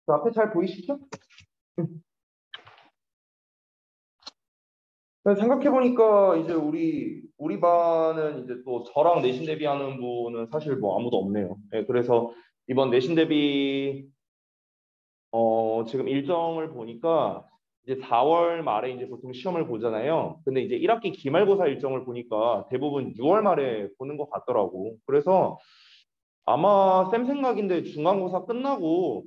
그 앞에 잘 보이시죠? 생각해보니까 이제 우리 반은 이제 또 저랑 내신 대비하는 분은 사실 뭐 아무도 없네요. 예, 그래서 이번 내신 대비 지금 일정을 보니까 이제 4월 말에 이제 보통 시험을 보잖아요. 근데 이제 1학기 기말고사 일정을 보니까 대부분 6월 말에 보는 것 같더라고. 그래서 아마 쌤 생각인데 중간고사 끝나고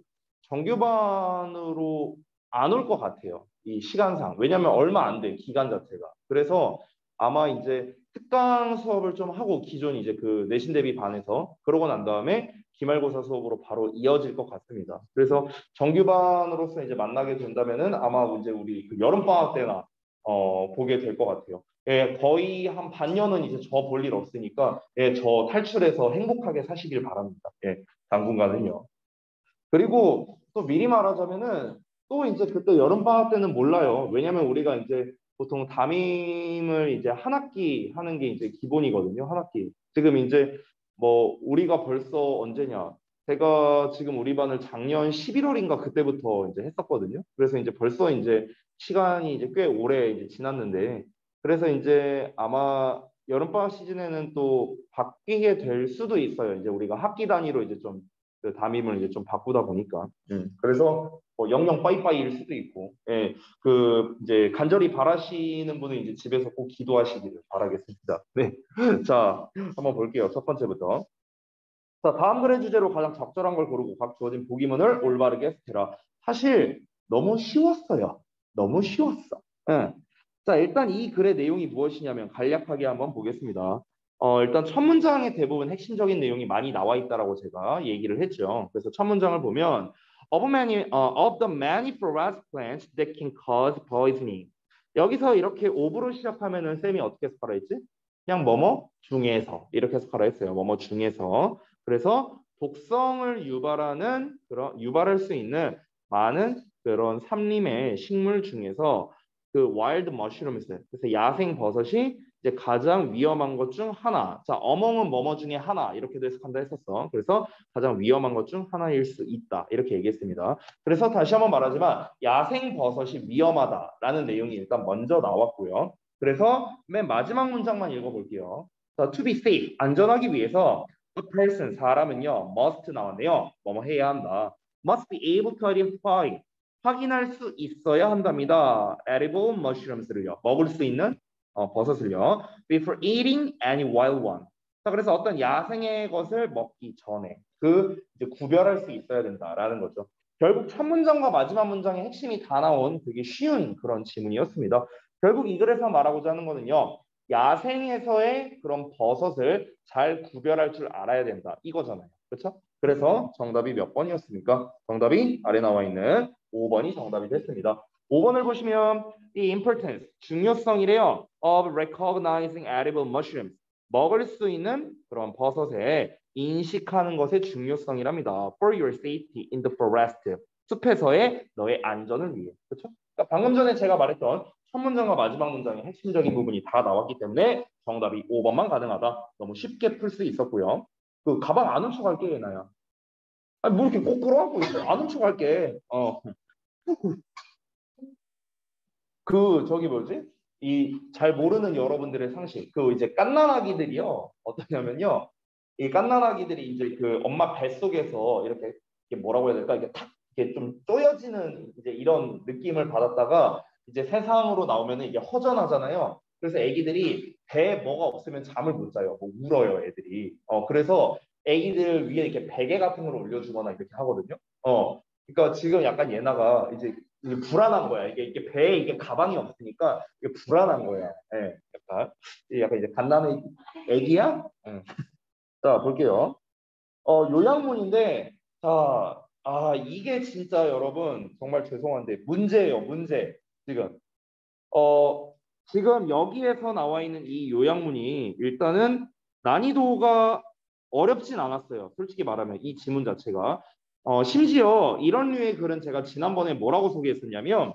정규반으로 안 올 것 같아요. 이 시간상. 왜냐면 얼마 안 돼, 기간 자체가. 그래서 아마 이제 특강 수업을 좀 하고 기존 이제 그 내신 대비 반에서 그러고 난 다음에 기말고사 수업으로 바로 이어질 것 같습니다. 그래서 정규반으로서 이제 만나게 된다면은 아마 이제 우리 그 여름방학 때나 보게 될 것 같아요. 예, 거의 한 반년은 이제 저 볼 일 없으니까 예, 저 탈출해서 행복하게 사시길 바랍니다. 예, 당분간은요. 그리고 또 미리 말하자면은 또 이제 그때 여름방학 때는 몰라요. 왜냐면 우리가 이제 보통 담임을 이제 한 학기 하는 게 이제 기본이거든요. 한 학기. 지금 이제 뭐 우리가 벌써 언제냐? 제가 지금 우리 반을 작년 11월인가 그때부터 이제 했었거든요. 그래서 이제 벌써 이제 시간이 이제 꽤 오래 이제 지났는데 그래서 이제 아마 여름방학 시즌에는 또 바뀌게 될 수도 있어요. 이제 우리가 학기 단위로 이제 좀 그 담임을 이제 좀 바꾸다 보니까 그래서 뭐 영영 빠이빠이일 수도 있고 예, 그 이제 간절히 바라시는 분은 이제 집에서 꼭 기도하시기를 바라겠습니다. 네, 자 한번 볼게요. 첫 번째부터. 자, 다음 글의 주제로 가장 적절한 걸 고르고 각 주어진 보기문을 올바르게 쓰라. 사실 너무 쉬웠어요. 너무 쉬웠어. 예. 자, 일단 이 글의 내용이 무엇이냐면 간략하게 한번 보겠습니다. 일단 첫 문장의 대부분 핵심적인 내용이 많이 나와 있다라고 제가 얘기를 했죠. 그래서 첫 문장을 보면 of the many forest plants that can cause poisoning. 여기서 이렇게 of로 시작하면은 쌤이 어떻게 해석하라 했지? 그냥 뭐뭐 중에서 이렇게 해석하라 했어요. 뭐뭐 중에서. 그래서 독성을 유발할 수 있는 많은 그런 삼림의 식물 중에서 그 와일드 머쉬룸스, 그래서 야생 버섯이 이제 가장 위험한 것 중 하나. 자, 어멍은 뭐뭐 중에 하나 이렇게도 해석한다 했었어. 그래서 가장 위험한 것 중 하나일 수 있다 이렇게 얘기했습니다. 그래서 다시 한번 말하지만 야생 버섯이 위험하다라는 내용이 일단 먼저 나왔고요. 그래서 맨 마지막 문장만 읽어볼게요. 자, to be safe, 안전하기 위해서 a person, 사람은요, must 나왔네요. 뭐뭐 해야 한다. must be able to identify, 확인할 수 있어야 한답니다. edible mushrooms를요. 먹을 수 있는 버섯을요. before eating any wild one. 자, 그래서 어떤 야생의 것을 먹기 전에 이제 구별할 수 있어야 된다라는 거죠. 결국 첫 문장과 마지막 문장의 핵심이 다 나온 되게 쉬운 그런 지문이었습니다. 결국 이 글에서 말하고자 하는 거는요. 야생에서의 그런 버섯을 잘 구별할 줄 알아야 된다. 이거잖아요. 그렇죠? 그래서 정답이 몇 번이었습니까? 정답이 아래 나와 있는 5번이 정답이 됐습니다. 5번을 보시면 이 importance, 중요성이래요. of recognizing edible mushrooms. 먹을 수 있는 그런 버섯에 인식하는 것의 중요성이랍니다. For your safety in the forest. 숲에서의 너의 안전을 위해. 그렇죠? 그러니까 방금 전에 제가 말했던 첫 문장과 마지막 문장의 핵심적인 부분이 다 나왔기 때문에 정답이 5번만 가능하다. 너무 쉽게 풀 수 있었고요. 그 가방 안 훔쳐갈게, 얘나야. 아니, 뭐 이렇게 꼭 끌어안고 있어. 안 훔쳐갈게. 저기 뭐지? 이 잘 모르는 여러분들의 상식. 그 이제 갓난아기들이요. 어떠냐면요. 이 갓난아기들이 이제 그 엄마 뱃속에서 이렇게 뭐라고 해야 될까? 이게 탁 이렇게 좀 쪼여지는 이제 이런 느낌을 받았다가 이제 세상으로 나오면은 이게 허전하잖아요. 그래서 애기들이 배에 뭐가 없으면 잠을 못 자요. 뭐 울어요, 애들이. 그래서 애기들 위에 이렇게 베개 같은 걸 올려주거나 이렇게 하거든요. 그러니까 지금 약간 얘나가 이게 불안한 거야. 이게 배에 이게 가방이 없으니까 이게 불안한 거야. 예, 약간 이제 갓난의 애기야? 응. 자, 볼게요. 요약문인데, 자, 이게 진짜 여러분, 정말 죄송한데, 문제예요, 문제. 지금. 어, 지금 여기에서 나와 있는 이 요약문이 일단은 난이도가 어렵진 않았어요. 솔직히 말하면 이 지문 자체가. 심지어 이런 류의 글은 제가 지난번에 뭐라고 소개했었냐면,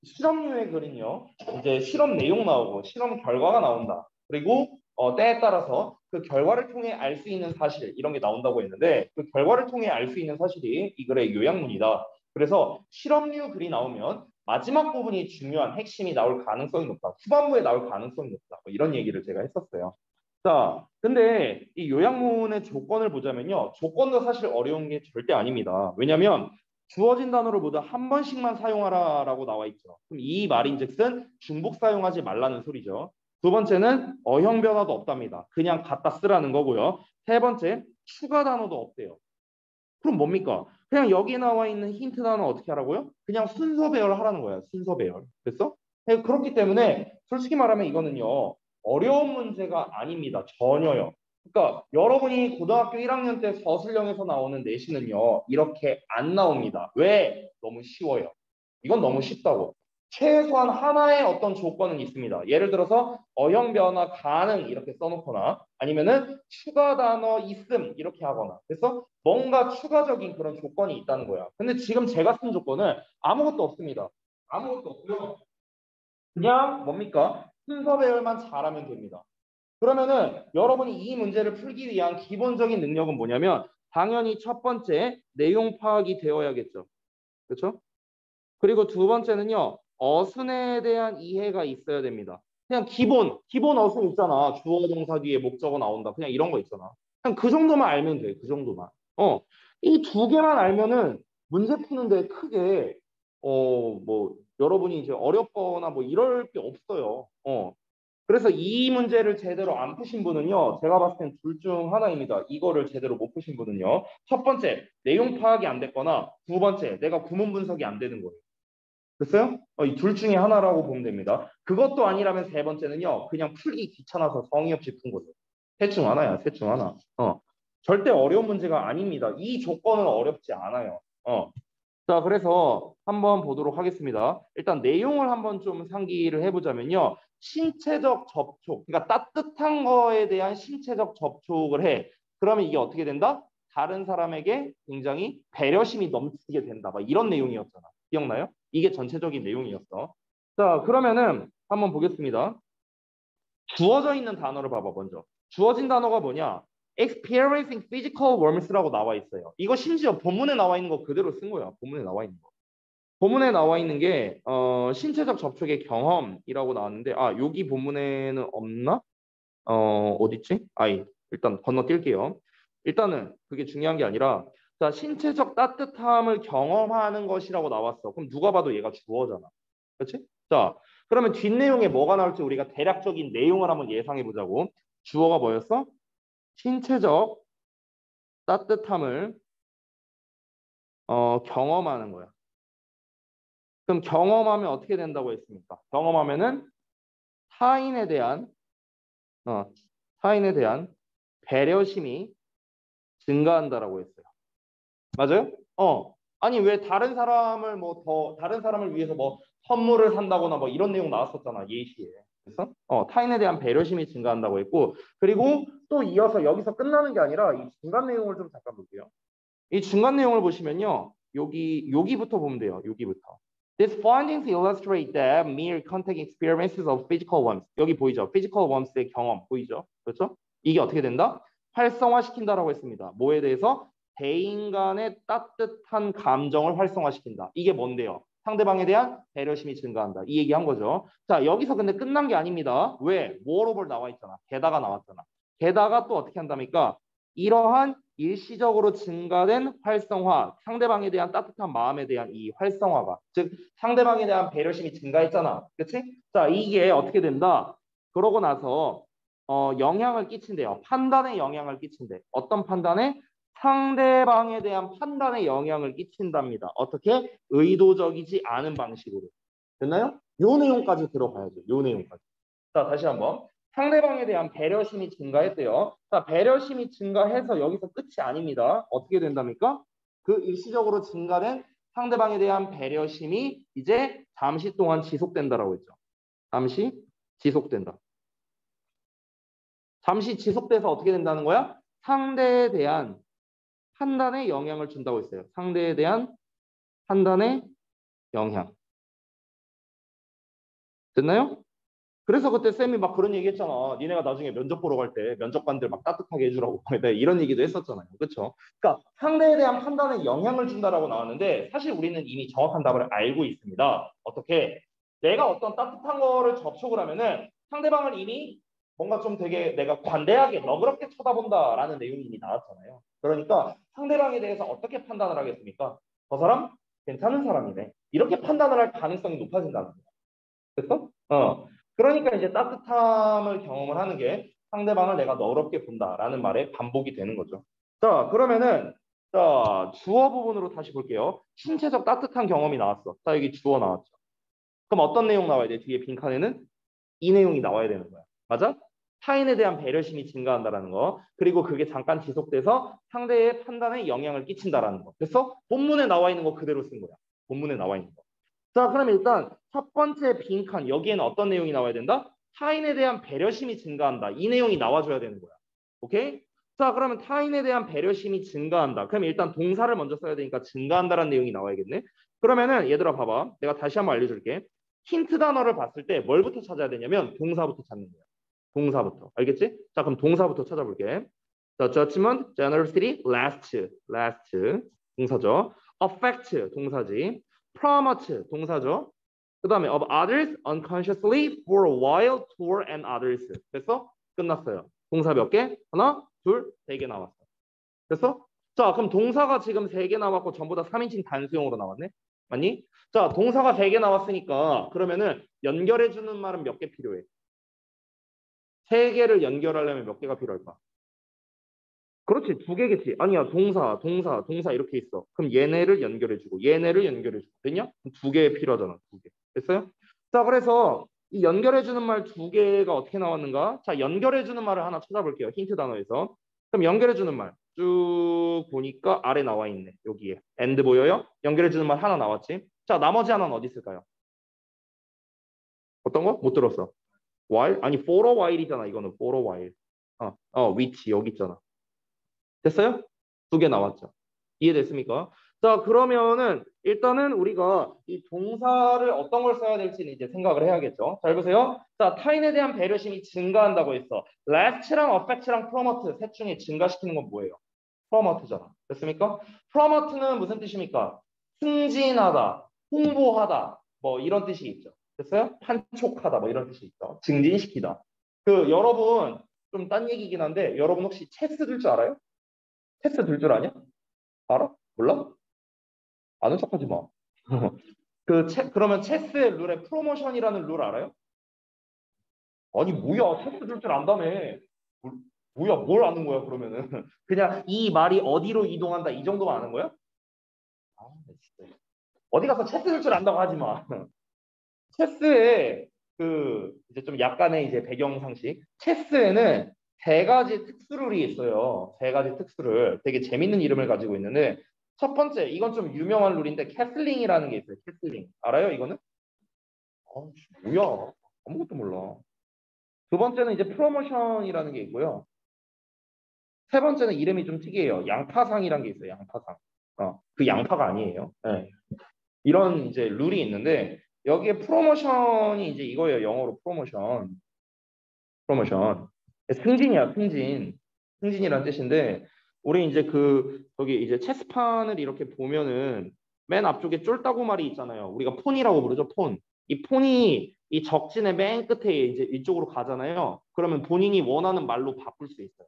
실험류의 글은요, 이제 실험 내용 나오고 실험 결과가 나온다. 그리고 때에 따라서 그 결과를 통해 알 수 있는 사실 이런 게 나온다고 했는데 그 결과를 통해 알 수 있는 사실이 이 글의 요약문이다. 그래서 실험류 글이 나오면 마지막 부분이 중요한 핵심이 나올 가능성이 높다. 후반부에 나올 가능성이 높다. 뭐 이런 얘기를 제가 했었어요. 자, 근데 이 요약문의 조건을 보자면요. 조건도 사실 어려운 게 절대 아닙니다. 왜냐하면 주어진 단어를 모두 한 번씩만 사용하라라고 나와 있죠. 그럼 이 말인즉슨 중복 사용하지 말라는 소리죠. 두 번째는 어형 변화도 없답니다. 그냥 갖다 쓰라는 거고요. 세 번째, 추가 단어도 없대요. 그럼 뭡니까? 그냥 여기 나와 있는 힌트 단어 어떻게 하라고요? 그냥 순서 배열하라는 거예요. 순서 배열. 됐어? 그렇기 때문에 솔직히 말하면 이거는요. 어려운 문제가 아닙니다. 전혀요. 그러니까 여러분이 고등학교 1학년 때 서술형에서 나오는 내신은요. 이렇게 안 나옵니다. 왜? 너무 쉬워요. 이건 너무 쉽다고. 최소한 하나의 어떤 조건은 있습니다. 예를 들어서 어형 변화 가능 이렇게 써놓거나 아니면은 추가 단어 있음 이렇게 하거나 그래서 뭔가 추가적인 그런 조건이 있다는 거야. 근데 지금 제가 쓴 조건은 아무것도 없습니다. 아무것도 없고요. 그냥 뭡니까? 순서 배열만 잘하면 됩니다. 그러면은 여러분이 이 문제를 풀기 위한 기본적인 능력은 뭐냐면 당연히 첫 번째 내용 파악이 되어야겠죠. 그렇죠? 그리고 두 번째는요. 어순에 대한 이해가 있어야 됩니다. 그냥 기본 어순 있잖아. 주어 동사 뒤에 목적어 나온다. 그냥 이런 거 있잖아. 그냥 그 정도만 알면 돼. 그 정도만. 이 두 개만 알면은 문제 푸는데 크게 뭐 여러분이 이제 어렵거나 뭐 이럴 게 없어요. 그래서 이 문제를 제대로 안 푸신 분은요, 제가 봤을 땐 둘 중 하나입니다. 이거를 제대로 못 푸신 분은요, 첫 번째, 내용 파악이 안 됐거나, 두 번째, 내가 구문 분석이 안 되는 거예요. 됐어요? 이 둘 중에 하나라고 보면 됩니다. 그것도 아니라면 세 번째는요, 그냥 풀기 귀찮아서 성의 없이 푼 거죠. 셋 중 하나야, 셋 중 하나. 절대 어려운 문제가 아닙니다. 이 조건은 어렵지 않아요. 자, 그래서 한번 보도록 하겠습니다. 일단 내용을 한번 좀 상기를 해보자면요. 신체적 접촉, 그러니까 따뜻한 거에 대한 신체적 접촉을 해. 그러면 이게 어떻게 된다? 다른 사람에게 굉장히 배려심이 넘치게 된다. 막 이런 내용이었잖아. 기억나요? 이게 전체적인 내용이었어. 자, 그러면은 한번 보겠습니다. 주어져 있는 단어를 봐봐, 먼저. 주어진 단어가 뭐냐? experiencing physical warmth라고 나와 있어요. 이거 심지어 본문에 나와 있는 거 그대로 쓴 거야. 본문에 나와 있는 거. 본문에 나와 있는 게 신체적 접촉의 경험이라고 나왔는데 여기 본문에는 없나? 어딨지? 일단 건너뛸게요. 일단은 그게 중요한 게 아니라 자, 신체적 따뜻함을 경험하는 것이라고 나왔어. 그럼 누가 봐도 얘가 주어잖아. 그렇지? 자, 그러면 뒷내용에 뭐가 나올지 우리가 대략적인 내용을 한번 예상해 보자고. 주어가 뭐였어? 신체적 따뜻함을 경험하는 거야. 그럼 경험하면 어떻게 된다고 했습니까? 경험하면은 타인에 대한 어, 타인에 대한 배려심이 증가한다라고 했어요. 맞아요? 아니 왜 다른 사람을 위해서 뭐 선물을 산다거나 뭐 이런 내용 나왔었잖아 예시에. 그래서 타인에 대한 배려심이 증가한다고 했고 그리고 또 이어서 여기서 끝나는 게 아니라 이 중간 내용을 좀 잠깐 볼게요. 이 중간 내용을 보시면요. 여기부터 보면 돼요. 여기부터. These findings illustrate that mere contact experiences of physical warmth. 여기 보이죠? physical warmth의 경험 보이죠? 그렇죠? 이게 어떻게 된다? 활성화시킨다라고 했습니다. 뭐에 대해서? 대인 간의 따뜻한 감정을 활성화시킨다. 이게 뭔데요? 상대방에 대한 배려심이 증가한다. 이 얘기한 거죠. 자, 여기서 근데 끝난 게 아닙니다. 왜? moreover 나와 있잖아. 게다가 나왔잖아. 게다가 또 어떻게 한답니까? 이러한 일시적으로 증가된 활성화, 상대방에 대한 따뜻한 마음에 대한 이 활성화가, 즉 상대방에 대한 배려심이 증가했잖아. 그렇지? 자, 이게 어떻게 된다? 그러고 나서 영향을 끼친대요. 판단에 영향을 끼친대. 어떤 판단에? 상대방에 대한 판단에 영향을 끼친답니다. 어떻게? 의도적이지 않은 방식으로. 됐나요? 요 내용까지 들어가야죠. 요 내용까지. 자, 다시 한번. 상대방에 대한 배려심이 증가했대요. 자, 배려심이 증가해서 여기서 끝이 아닙니다. 어떻게 된답니까? 그 일시적으로 증가된 상대방에 대한 배려심이 이제 잠시 동안 지속된다라고 했죠. 잠시 지속된다. 잠시 지속돼서 어떻게 된다는 거야? 상대에 대한 판단에 영향을 준다고 했어요. 상대에 대한 판단에 영향. 됐나요? 그래서 그때 쌤이 막 그런 얘기 했잖아. 니네가 나중에 면접 보러 갈 때 면접관들 막 따뜻하게 해주라고. 네, 이런 얘기도 했었잖아요. 그렇죠? 그러니까 상대에 대한 판단에 영향을 준다라고 나왔는데 사실 우리는 이미 정확한 답을 알고 있습니다. 어떻게? 내가 어떤 따뜻한 거를 접촉을 하면은 상대방을 이미 뭔가 좀 되게 내가 관대하게 너그럽게 쳐다본다라는 내용이 이미 나왔잖아요. 그러니까 상대방에 대해서 어떻게 판단을 하겠습니까? 저 사람 괜찮은 사람이네. 이렇게 판단을 할 가능성이 높아진다는 거예요. 됐어? 그러니까 이제 따뜻함을 경험을 하는 게 상대방을 내가 너그럽게 본다라는 말의 반복이 되는 거죠. 자, 그러면은 자, 주어 부분으로 다시 볼게요. 신체적 따뜻한 경험이 나왔어. 자, 여기 주어 나왔죠. 그럼 어떤 내용 나와야 돼? 뒤에 빈칸에는 이 내용이 나와야 되는 거야. 맞아? 타인에 대한 배려심이 증가한다라는 거. 그리고 그게 잠깐 지속돼서 상대의 판단에 영향을 끼친다라는 거. 그래서 본문에 나와 있는 거 그대로 쓴 거야. 본문에 나와 있는 거. 자, 그럼 일단 첫 번째 빈칸 여기에는 어떤 내용이 나와야 된다? 타인에 대한 배려심이 증가한다. 이 내용이 나와줘야 되는 거야. 오케이? 자, 그러면 타인에 대한 배려심이 증가한다. 그럼 일단 동사를 먼저 써야 되니까 증가한다라는 내용이 나와야겠네. 그러면은 얘들아 봐봐. 내가 다시 한번 알려줄게. 힌트 단어를 봤을 때 뭘부터 찾아야 되냐면 동사부터 찾는 거야. 동사부터. 알겠지? 자, 그럼 동사부터 찾아볼게. 자, judgment, generosity, last 동사죠. affect 동사지. promote 동사죠. 그 다음에 of others unconsciously for a while toward and others. 됐어? 끝났어요. 동사 몇 개? 하나, 둘, 세 개 나왔어. 됐어? 자, 그럼 동사가 지금 세 개 나왔고 전부 다 3인칭 단수형으로 나왔네. 맞니? 자, 동사가 세 개 나왔으니까 그러면은 연결해주는 말은 몇 개 필요해? 세 개를 연결하려면 몇 개가 필요할까? 그렇지, 두 개겠지. 아니야, 동사 이렇게 있어. 그럼 얘네를 연결해주고 얘네를 연결해주고 됐냐? 두 개 필요하잖아, 두 개. 됐어요? 자, 그래서 이 연결해주는 말 두 개가 어떻게 나왔는가? 자, 연결해주는 말을 하나 찾아볼게요. 힌트 단어에서. 그럼 연결해주는 말 쭉 보니까 아래 나와 있네. 여기에. and 보여요? 연결해주는 말 하나 나왔지? 자, 나머지 하나는 어디 있을까요? 어떤 거? 못 들었어. while? 아니, for a while이잖아. 이거는 for a while. which 여기 있잖아. 됐어요? 두 개 나왔죠. 이해됐습니까? 자, 그러면은 일단은 우리가 이 동사를 어떤 걸 써야 될지는 이제 생각을 해야겠죠. 잘 보세요. 자, 타인에 대한 배려심이 증가한다고 했어. last랑 affect랑 promote 셋 중에 증가시키는 건 뭐예요? promote잖아. 됐습니까? promote는 무슨 뜻입니까? 승진하다, 홍보하다, 뭐 이런 뜻이 있죠. 됐어요? 판촉하다, 뭐 이런 뜻이 있죠. 증진시키다. 그 여러분 좀 딴 얘기긴 한데 여러분 혹시 체스 들 줄 알아요? 체스 들 줄 아냐? 알아? 몰라? 아는 척하지 마. 그러면 체스의 룰에 프로모션이라는 룰 알아요? 아니 뭐야 체스 들 줄 안다며. 뭘- 뭐야 뭘 아는 거야 그러면은 그냥 이 말이 어디로 이동한다 이 정도만 아는 거야? 아, 진짜. 어디 가서 체스 들 줄 안다고 하지 마. 체스에 그 이제 좀 약간의 이제 배경 상식. 체스에는 세 가지 특수룰이 있어요. 세 가지 특수를 되게 재밌는 이름을 가지고 있는데 첫 번째 이건 좀 유명한 룰인데 캐슬링이라는 게 있어요. 캐슬링 알아요 이거는? 뭐야 아무것도 몰라. 두 번째는 이제 프로모션이라는 게 있고요. 세 번째는 이름이 좀 특이해요. 양파상이라는 게 있어요. 양파상. 그 양파가 아니에요. 네. 이런 이제 룰이 있는데 여기에 프로모션이 이제 이거예요. 영어로 프로모션. 프로모션. 승진이야, 승진. 승진이라는 뜻인데 우리 이제 그 저기 이제 체스판을 이렇게 보면은 맨 앞쪽에 쫄따구 말이 있잖아요. 우리가 폰이라고 부르죠, 폰. 이 폰이 이 적진의 맨 끝에 이제 이쪽으로 가잖아요. 그러면 본인이 원하는 말로 바꿀 수 있어요.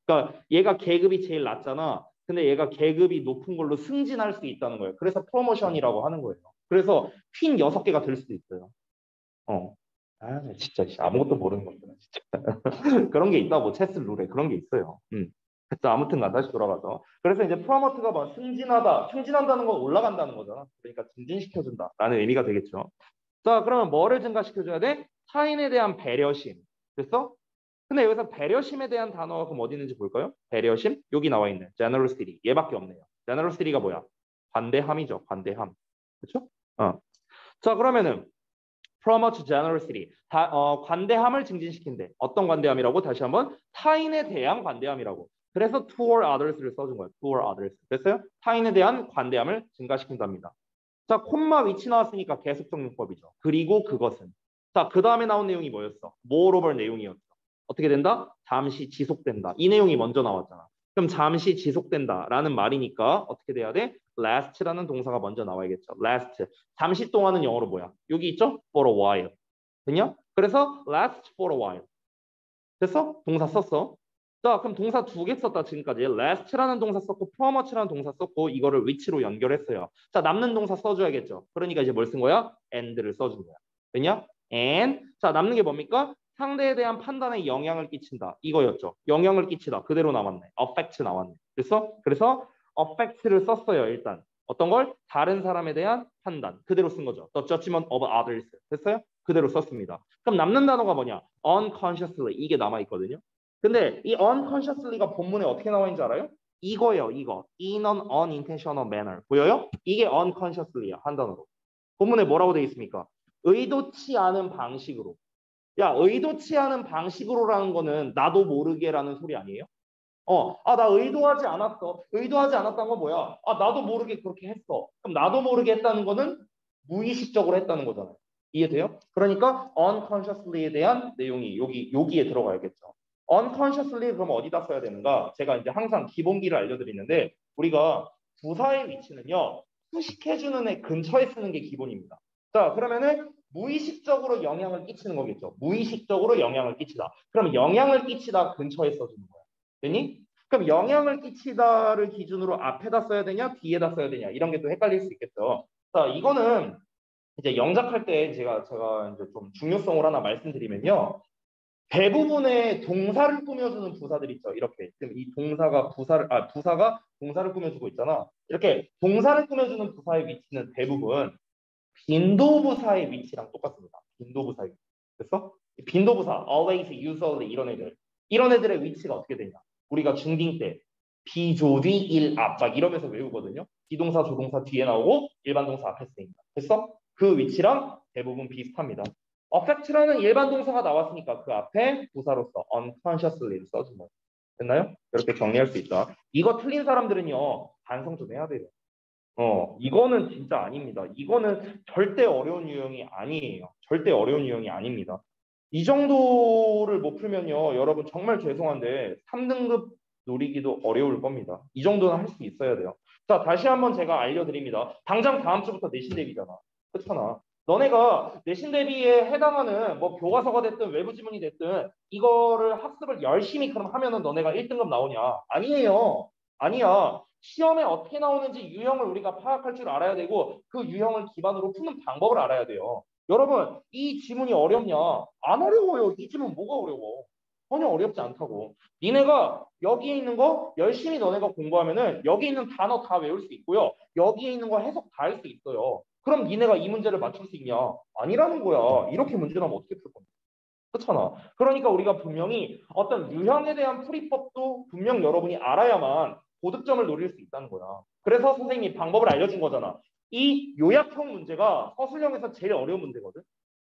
그러니까 얘가 계급이 제일 낮잖아. 근데 얘가 계급이 높은 걸로 승진할 수 있다는 거예요. 그래서 프로모션이라고 하는 거예요. 그래서 퀸 6개가 될 수도 있어요. 어. 진짜 아무것도 모르는 것들 진짜. 그런 게 있다고 체스 룰에 그런 게 있어요. 그래서 아무튼간 다시 돌아가서 그래서 이제 프로모트가 뭐 승진하다, 승진한다는 건 올라간다는 거잖아. 그러니까 증진시켜준다라는 의미가 되겠죠. 자, 그러면 뭐를 증가시켜줘야 돼? 타인에 대한 배려심. 됐어? 근데 여기서 배려심에 대한 단어가 그럼 어디 있는지 볼까요? 배려심? 여기 나와 있네. generosity. 얘밖에 없네요. generosity가 뭐야? 관대함이죠. 관대함. 그렇죠? 자, 그러면은 promote generosity. 관대함을 증진시킨대. 어떤 관대함이라고? 다시 한번 타인에 대한 관대함이라고. 그래서 toward others를 써준 거예요. toward others. 됐어요? 타인에 대한 관대함을 증가시킨답니다. 자, 콤마 위치 나왔으니까 계속적 용법이죠. 그리고 그것은. 자, 그 다음에 나온 내용이 뭐였어? moreover 내용이었어. 어떻게 된다? 잠시 지속된다. 이 내용이 먼저 나왔잖아. 그럼 잠시 지속된다라는 말이니까 어떻게 돼야 돼? last라는 동사가 먼저 나와야겠죠. last. 잠시 동안은 영어로 뭐야? 여기 있죠? for a while. 됐냐? 그래서 last for a while. 됐어? 동사 썼어. 자, 그럼 동사 두 개 썼다 지금까지. last라는 동사 썼고 from much라는 동사 썼고 이거를 which로 연결했어요. 자, 남는 동사 써줘야겠죠. 그러니까 이제 뭘 쓴 거야? and를 써준 거야. 됐냐? and. 자, 남는 게 뭡니까? 상대에 대한 판단에 영향을 끼친다. 이거였죠. 영향을 끼치다. 그대로 나왔네. affect 나왔네. 그래서 affect를 썼어요. 일단. 어떤 걸? 다른 사람에 대한 판단. 그대로 쓴 거죠. The judgment of others. 됐어요? 그대로 썼습니다. 그럼 남는 단어가 뭐냐? unconsciously. 이게 남아있거든요. 근데 이 unconsciously가 본문에 어떻게 나와 있는 줄 알아요? 이거예요. 이거. in an unintentional manner. 보여요? 이게 unconsciously야. 한 단어로. 본문에 뭐라고 되어 있습니까? 의도치 않은 방식으로. 야, 의도치 않은 방식으로라는 거는 나도 모르게라는 소리 아니에요? 나 의도하지 않았어. 의도하지 않았다는 건 뭐야? 나도 모르게 그렇게 했어. 그럼 나도 모르게 했다는 거는 무의식적으로 했다는 거잖아요. 이해돼요? 그러니까 unconsciously에 대한 내용이 여기에 들어가야겠죠. unconsciously 그럼 어디다 써야 되는가? 제가 이제 항상 기본기를 알려드리는데 우리가 부사의 위치는요. 수식해주는 애 근처에 쓰는 게 기본입니다. 자, 그러면은 무의식적으로 영향을 끼치는 거겠죠. 무의식적으로 영향을 끼치다. 그럼 영향을 끼치다 근처에 써주는 거야. 되니? 그럼 영향을 끼치다를 기준으로 앞에다 써야 되냐, 뒤에다 써야 되냐 이런 게 또 헷갈릴 수 있겠죠. 자, 이거는 이제 영작할 때 제가 이제 좀 중요성을 하나 말씀드리면요. 대부분의 동사를 꾸며주는 부사들 있죠. 이렇게 지금 이 동사가 부사가 동사를 꾸며주고 있잖아. 이렇게 동사를 꾸며주는 부사의 위치는 대부분 빈도부사의 위치랑 똑같습니다. 빈도부사의 위치. 됐어? 빈도부사, always, usually 이런 애들의 위치가 어떻게 되냐? 우리가 중딩 때 비조, 뒤, 일, 앞 막 이러면서 외우거든요. 비동사, 조동사 뒤에 나오고 일반 동사 앞에 쓰입니다. 됐어? 그 위치랑 대부분 비슷합니다. affect라는 일반 동사가 나왔으니까 그 앞에 부사로서 unconsciously를 써준 거예요. 됐나요? 이렇게 정리할 수 있다. 이거 틀린 사람들은요. 반성 좀 해야 돼요. 이거는 진짜 아닙니다. 이거는 절대 어려운 유형이 아니에요. 절대 어려운 유형이 아닙니다. 이 정도를 못 풀면요. 여러분 정말 죄송한데 3등급 노리기도 어려울 겁니다. 이 정도는 할 수 있어야 돼요. 자, 다시 한번 제가 알려드립니다. 당장 다음 주부터 내신 대비잖아. 그렇잖아. 너네가 내신 대비에 해당하는 뭐 교과서가 됐든 외부 지문이 됐든 이거를 학습을 열심히 그럼 하면은 너네가 1등급 나오냐? 아니에요. 아니야. 시험에 어떻게 나오는지 유형을 우리가 파악할 줄 알아야 되고 그 유형을 기반으로 푸는 방법을 알아야 돼요. 여러분, 이 지문이 어렵냐? 안 어려워요. 이 지문 뭐가 어려워? 전혀 어렵지 않다고. 니네가 여기에 있는 거 열심히 너네가 공부하면은 여기 있는 단어 다 외울 수 있고요. 여기에 있는 거 해석 다 할 수 있어요. 그럼 니네가 이 문제를 맞출 수 있냐? 아니라는 거야. 이렇게 문제 나면 어떻게 풀 건데? 그렇잖아. 그러니까 우리가 분명히 어떤 유형에 대한 풀이법도 분명 여러분이 알아야만 고득점을 노릴 수 있다는 거야. 그래서 선생님이 방법을 알려준 거잖아. 이 요약형 문제가 서술형에서 제일 어려운 문제거든.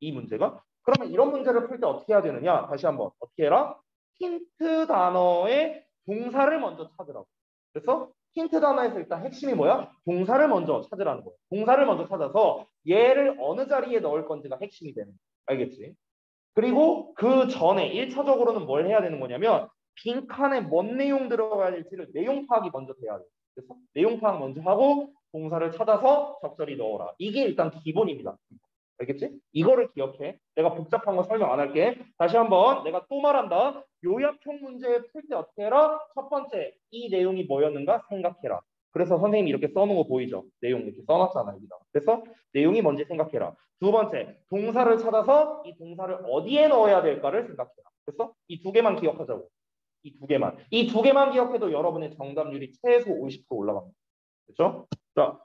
이 문제가. 그러면 이런 문제를 풀 때 어떻게 해야 되느냐? 다시 한번 어떻게 해라? 힌트 단어의 동사를 먼저 찾으라고. 그래서 힌트 단어에서 일단 핵심이 뭐야? 동사를 먼저 찾으라는 거야. 동사를 먼저 찾아서 얘를 어느 자리에 넣을 건지가 핵심이 되는 거야. 알겠지? 그리고 그 전에 1차적으로는 뭘 해야 되는 거냐면 빈칸에 뭔 내용 들어가야 될지를 내용 파악이 먼저 돼야 돼. 그래서 내용 파악 먼저 하고 동사를 찾아서 적절히 넣어라. 이게 일단 기본입니다. 알겠지? 이거를 기억해. 내가 복잡한 거 설명 안 할게. 다시 한번 내가 또 말한다. 요약형 문제 풀 때 어떻게 해라? 첫 번째, 이 내용이 뭐였는가 생각해라. 그래서 선생님이 이렇게 써놓은 거 보이죠? 내용 이렇게 써놨잖아요. 여기다. 그래서 내용이 뭔지 생각해라. 두 번째, 동사를 찾아서 이 동사를 어디에 넣어야 될까를 생각해라. 그래서 이 두 개만 기억하자고. 이 두 개만. 이 두 개만 기억해도 여러분의 정답률이 최소 50% 올라갑니다. 그렇죠? 자,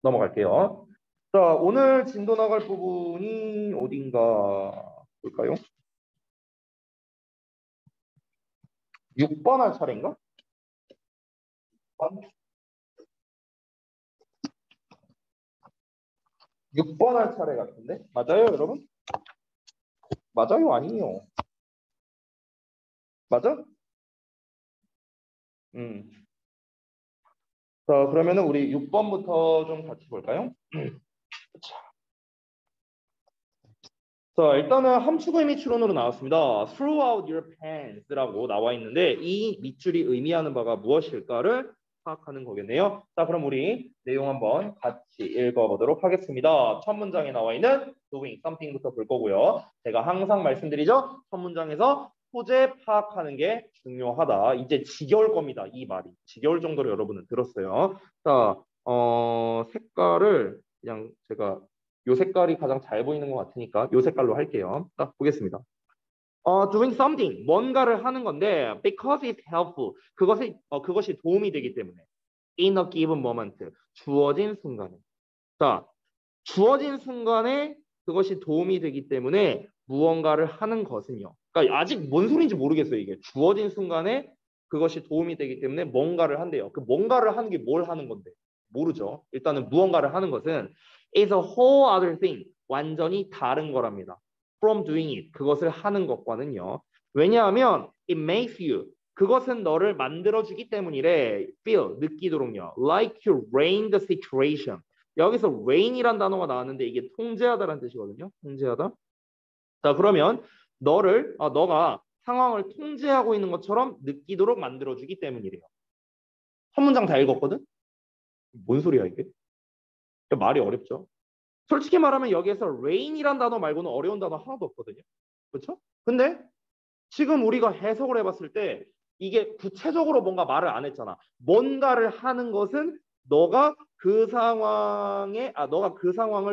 넘어갈게요. 자, 오늘 진도 나갈 부분이 어딘가 볼까요? 6번 할 차례인가? 6번 할 차례 같은데? 맞아요, 여러분? 맞아요, 아니에요? 맞아? 음. 자, 그러면은 우리 6번부터 좀 같이 볼까요? 자, 자, 일단은 함축 의미 추론으로 나왔습니다. Throughout your pants라고 나와 있는데 이 밑줄이 의미하는 바가 무엇일까를 파악하는 거겠네요. 자, 그럼 우리 내용 한번 같이 읽어보도록 하겠습니다. 첫 문장에 나와 있는 doing something부터 볼 거고요. 제가 항상 말씀드리죠. 첫 문장에서 소재 파악하는 게 중요하다. 이제 지겨울 겁니다. 이 말이. 지겨울 정도로 여러분은 들었어요. 자, 색깔을 그냥 제가 요 색깔이 가장 잘 보이는 것 같으니까 요 색깔로 할게요. 딱 보겠습니다. doing something, 뭔가를 하는 건데 because it's helpful, 그것이 도움이 되기 때문에 in a given moment, 주어진 순간에. 자, 주어진 순간에 그것이 도움이 되기 때문에 무언가를 하는 것은요. 그러니까 아직 뭔 소리인지 모르겠어요. 이게 주어진 순간에 그것이 도움이 되기 때문에 뭔가를 한대요. 그 뭔가를 하는 게 뭘 하는 건데? 모르죠. 일단은 무언가를 하는 것은 is a whole other thing. 완전히 다른 거랍니다. From doing it. 그것을 하는 것과는요. 왜냐하면 it makes you. 그것은 너를 만들어주기 때문이래. feel. 느끼도록요. Like you reign the situation. 여기서 reign이란 단어가 나왔는데 이게 통제하다라는 뜻이거든요. 통제하다. 자, 그러면 너가 상황을 통제하고 있는 것처럼 느끼도록 만들어주기 때문이래요. 한 문장 다 읽었거든? 뭔 소리야 이게? 말이 어렵죠? 솔직히 말하면 여기에서 reign이란 단어 말고는 어려운 단어 하나도 없거든요. 그렇죠? 근데 지금 우리가 해석을 해봤을 때 이게 구체적으로 뭔가 말을 안 했잖아. 뭔가를 하는 것은 너가 그 상황을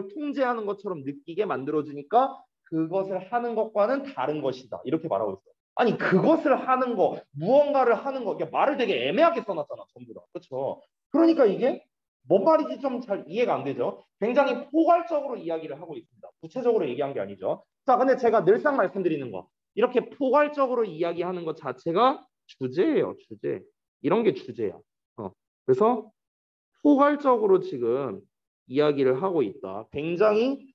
통제하는 것처럼 느끼게 만들어주니까 그것을 하는 것과는 다른 것이다. 이렇게 말하고 있어. 아니 그것을 하는 거, 무언가를 하는 거, 이게 말을 되게 애매하게 써놨잖아. 전부 다. 그렇죠? 그러니까 이게 뭔 말인지 좀 잘 이해가 안 되죠. 굉장히 포괄적으로 이야기를 하고 있습니다. 구체적으로 얘기한 게 아니죠. 자, 근데 제가 늘상 말씀드리는 거. 이렇게 포괄적으로 이야기하는 것 자체가 주제예요, 주제. 이런 게 주제야. 그래서 포괄적으로 지금 이야기를 하고 있다. 굉장히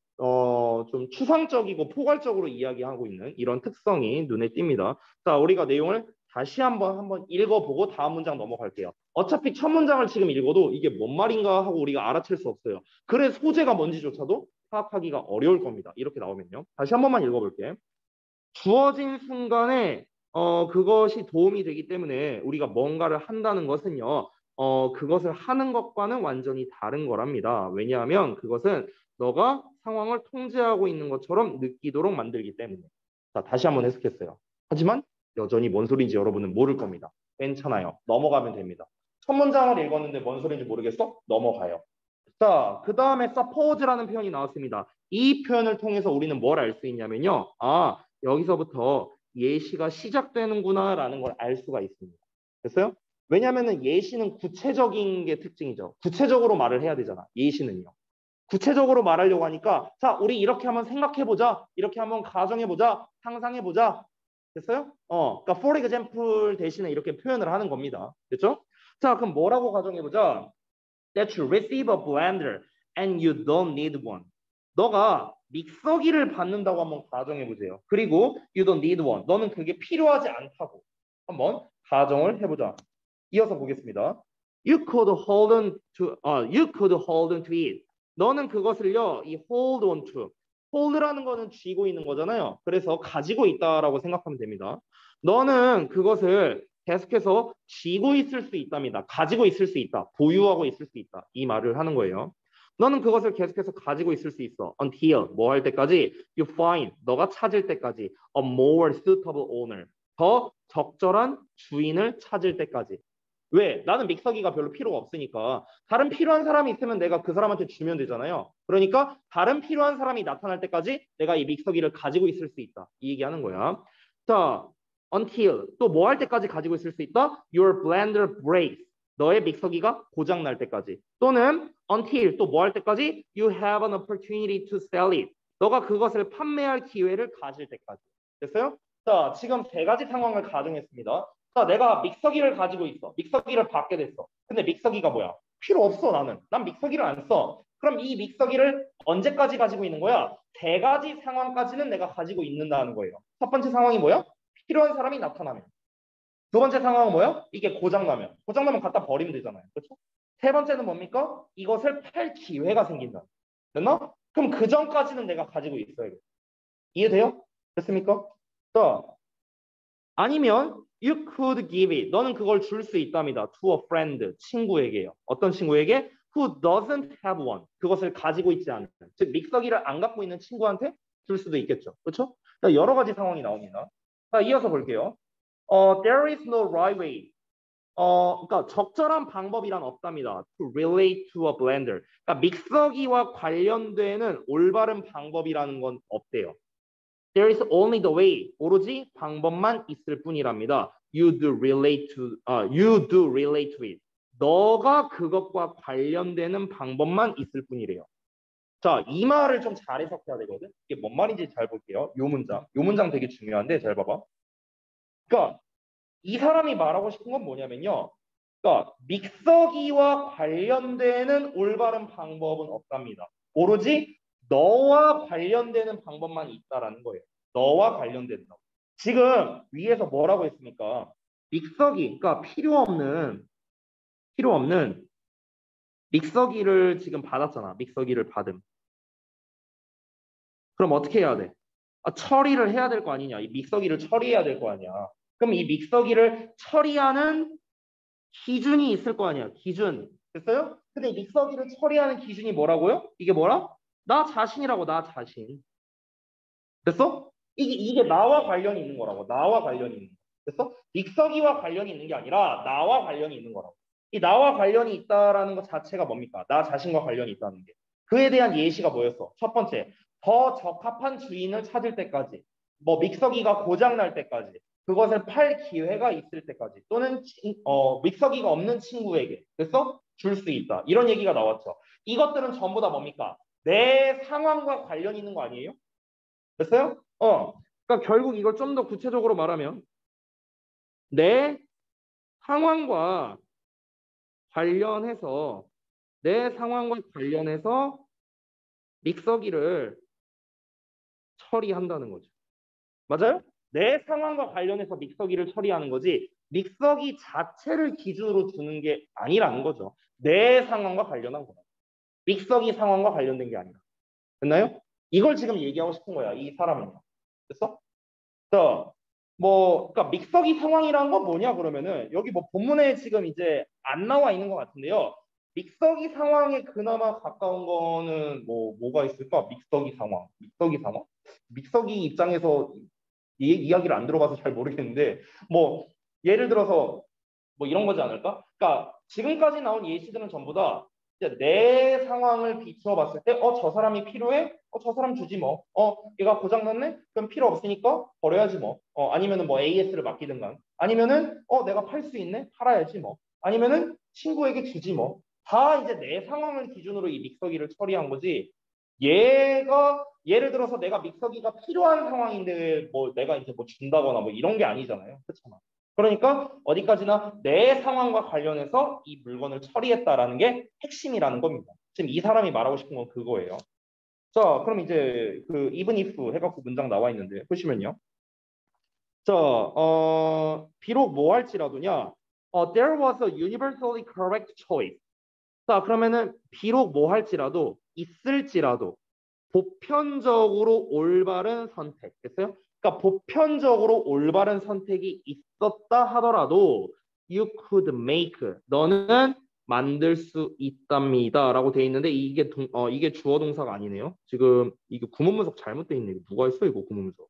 좀 추상적이고 포괄적으로 이야기하고 있는 이런 특성이 눈에 띕니다. 자, 우리가 내용을 다시 한번 읽어보고 다음 문장 넘어갈게요. 어차피 첫 문장을 지금 읽어도 이게 뭔 말인가 하고 우리가 알아챌 수 없어요. 그래 소재가 뭔지조차도 파악하기가 어려울 겁니다. 이렇게 나오면요. 다시 한 번만 읽어볼게요. 주어진 순간에 그것이 도움이 되기 때문에 우리가 뭔가를 한다는 것은요. 그것을 하는 것과는 완전히 다른 거랍니다. 왜냐하면 그것은 너가 상황을 통제하고 있는 것처럼 느끼도록 만들기 때문에. 자, 다시 한번 해석했어요. 하지만 여전히 뭔 소리인지 여러분은 모를 겁니다. 괜찮아요. 넘어가면 됩니다. 첫 문장을 읽었는데 뭔 소리인지 모르겠어? 넘어가요. 자, 그 다음에 suppose라는 표현이 나왔습니다. 이 표현을 통해서 우리는 뭘 알 수 있냐면요. 여기서부터 예시가 시작되는구나라는 걸 알 수가 있습니다. 됐어요? 왜냐하면 예시는 구체적인 게 특징이죠. 구체적으로 말을 해야 되잖아. 예시는요. 구체적으로 말하려고 하니까 자, 우리 이렇게 한번 생각해보자. 이렇게 한번 가정해보자. 상상해보자. 됐어요? 그러니까 for example 대신에 이렇게 표현을 하는 겁니다. 됐죠? 자, 그럼 뭐라고 가정해보자. That you receive a blender and you don't need one. 너가 믹서기를 받는다고 한번 가정해보세요. 그리고 you don't need one. 너는 그게 필요하지 않다고 한번 가정을 해보자. 이어서 보겠습니다. You could hold on to it. 너는 그것을요, 이 hold on to. hold라는 거는 쥐고 있는 거잖아요. 그래서 가지고 있다라고 생각하면 됩니다. 너는 그것을 계속해서 쥐고 있을 수 있답니다. 가지고 있을 수 있다. 보유하고 있을 수 있다. 이 말을 하는 거예요. 너는 그것을 계속해서 가지고 있을 수 있어. Until 뭐 할 때까지? You find 너가 찾을 때까지. A more suitable owner. 더 적절한 주인을 찾을 때까지. 왜? 나는 믹서기가 별로 필요가 없으니까 다른 필요한 사람이 있으면 내가 그 사람한테 주면 되잖아요. 그러니까 다른 필요한 사람이 나타날 때까지 내가 이 믹서기를 가지고 있을 수 있다. 이 얘기하는 거야. 자, until 또 뭐 할 때까지 가지고 있을 수 있다? Your blender breaks. 너의 믹서기가 고장 날 때까지. 또는 until 또 뭐 할 때까지? You have an opportunity to sell it. 너가 그것을 판매할 기회를 가질 때까지. 됐어요? 자, 지금 세 가지 상황을 가정했습니다. 자, 내가 믹서기를 가지고 있어. 믹서기를 받게 됐어. 근데 믹서기가 뭐야? 필요 없어, 나는. 난 믹서기를 안 써. 그럼 이 믹서기를 언제까지 가지고 있는 거야? 세 가지 상황까지는 내가 가지고 있는다는 거예요. 첫 번째 상황이 뭐야? 필요한 사람이 나타나면. 두 번째 상황은 뭐야? 이게 고장나면. 고장나면 갖다 버리면 되잖아요. 그렇죠? 세 번째는 뭡니까? 이것을 팔 기회가 생긴다. 됐나? 그럼 그 전까지는 내가 가지고 있어야겠다. 이해돼요? 됐습니까? 자, 아니면 you could give it. 너는 그걸 줄 수 있답니다. to a friend. 친구에게요. 어떤 친구에게? who doesn't have one. 그것을 가지고 있지 않은. 즉 믹서기를 안 갖고 있는 친구한테 줄 수도 있겠죠. 그렇죠? 여러 가지 상황이 나옵니다. 자, 이어서 볼게요. there is no right way. 그러니까 적절한 방법이란 없답니다. To relate to a blender. 그러니까 믹서기와 관련되는 올바른 방법이라는 건 없대요. There is only the way. 오로지 방법만 있을 뿐이랍니다. You do relate to it. 너가 그것과 관련되는 방법만 있을 뿐이래요. 자, 이 말을 좀 잘 해석해야 되거든. 이게 뭔 말인지 잘 볼게요. 요 문장 되게 중요한데 잘 봐봐. 그러니까 이 사람이 말하고 싶은 건 뭐냐면요. 그러니까 믹서기와 관련되는 올바른 방법은 없답니다. 오로지 너와 관련되는 방법만 있다라는 거예요. 너와 관련된다. 지금 위에서 뭐라고 했습니까? 믹서기, 그러니까 필요 없는 믹서기를 지금 받았잖아. 믹서기를 받음. 그럼 어떻게 해야 돼? 처리를 해야 될 거 아니냐? 이 믹서기를 처리해야 될 거 아니야. 그럼 이 믹서기를 처리하는 기준이 있을 거 아니야. 기준. 됐어요? 근데 믹서기를 처리하는 기준이 뭐라고요? 이게 뭐라? 나 자신이라고, 나 자신. 됐어? 이게 나와 관련이 있는 거라고. 나와 관련이 있는 거. 됐어? 믹서기와 관련이 있는 게 아니라 나와 관련이 있는 거라고. 이 나와 관련이 있다라는 것 자체가 뭡니까? 나 자신과 관련이 있다는 게. 그에 대한 예시가 뭐였어? 첫 번째, 더 적합한 주인을 찾을 때까지. 뭐 믹서기가 고장 날 때까지. 그것을 팔 기회가 있을 때까지. 또는 믹서기가 없는 친구에게. 됐어? 줄 수 있다. 이런 얘기가 나왔죠. 이것들은 전부 다 뭡니까? 내 상황과 관련 있는 거 아니에요? 됐어요? 그러니까 결국 이걸 좀 더 구체적으로 말하면 내 상황과 관련해서 내 상황과 관련해서 믹서기를 처리한다는 거죠. 맞아요? 내 상황과 관련해서 믹서기를 처리하는 거지 믹서기 자체를 기준으로 두는 게 아니라는 거죠. 내 상황과 관련한 거야. 믹서기 상황과 관련된 게 아니라. 됐나요? 이걸 지금 얘기하고 싶은 거야. 이 사람은요. 됐어? 자, 그러니까 믹서기 상황이란 건 뭐냐 그러면은 여기 뭐 본문에 지금 이제 안 나와 있는 것 같은데요. 믹서기 상황에 그나마 가까운 거는 뭐가 있을까? 믹서기 상황. 믹서기 상황? 믹서기 입장에서 이야기를 안 들어봐서 잘 모르겠는데 뭐 예를 들어서 뭐 이런 거지 않을까? 그러니까 지금까지 나온 예시들은 전부 다 이제 내 상황을 비추어 봤을 때, 저 사람이 필요해? 저 사람 주지 뭐. 얘가 고장났네? 그럼 필요 없으니까 버려야지 뭐. 아니면은 뭐 AS를 맡기든가. 아니면은, 내가 팔 수 있네? 팔아야지 뭐. 아니면은 친구에게 주지 뭐. 다 이제 내 상황을 기준으로 이 믹서기를 처리한 거지. 얘가, 예를 들어서 내가 믹서기가 필요한 상황인데 뭐 내가 이제 뭐 준다거나 뭐 이런 게 아니잖아요. 그렇잖아. 그러니까 어디까지나 내 상황과 관련해서 이 물건을 처리했다라는 게 핵심이라는 겁니다. 지금 이 사람이 말하고 싶은 건 그거예요. 자, 그럼 이제 그 even if 해갖고 문장 나와 있는데 보시면요. 자, 비록 뭐 할지라도냐. There was a universally correct choice. 자, 그러면은 비록 뭐 할지라도 있을지라도 보편적으로 올바른 선택. 됐어요? 그러니까 보편적으로 올바른 선택이 있었다 하더라도 you could make. 너는 만들 수 있답니다. 라고 돼 있는데 이게 주어 동사가 아니네요. 지금 이게 구문문석 잘못돼 있네. 누가 했어 이거 구문문석.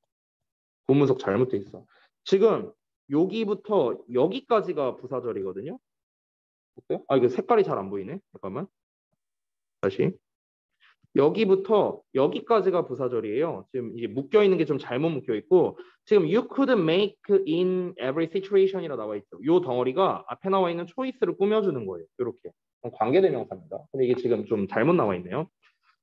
구문문석 잘못돼 있어. 지금 여기부터 여기까지가 부사절이거든요. 어때요? 이거 색깔이 잘 안 보이네. 잠깐만. 다시. 여기부터 여기까지가 부사절이에요. 지금 이게 묶여 있는 게 좀 잘못 묶여 있고 지금 you could make in every situation이라 나와 있죠. 요 덩어리가 앞에 나와 있는 초이스를 꾸며주는 거예요. 이렇게 관계대명사입니다. 근데 이게 지금 좀 잘못 나와 있네요.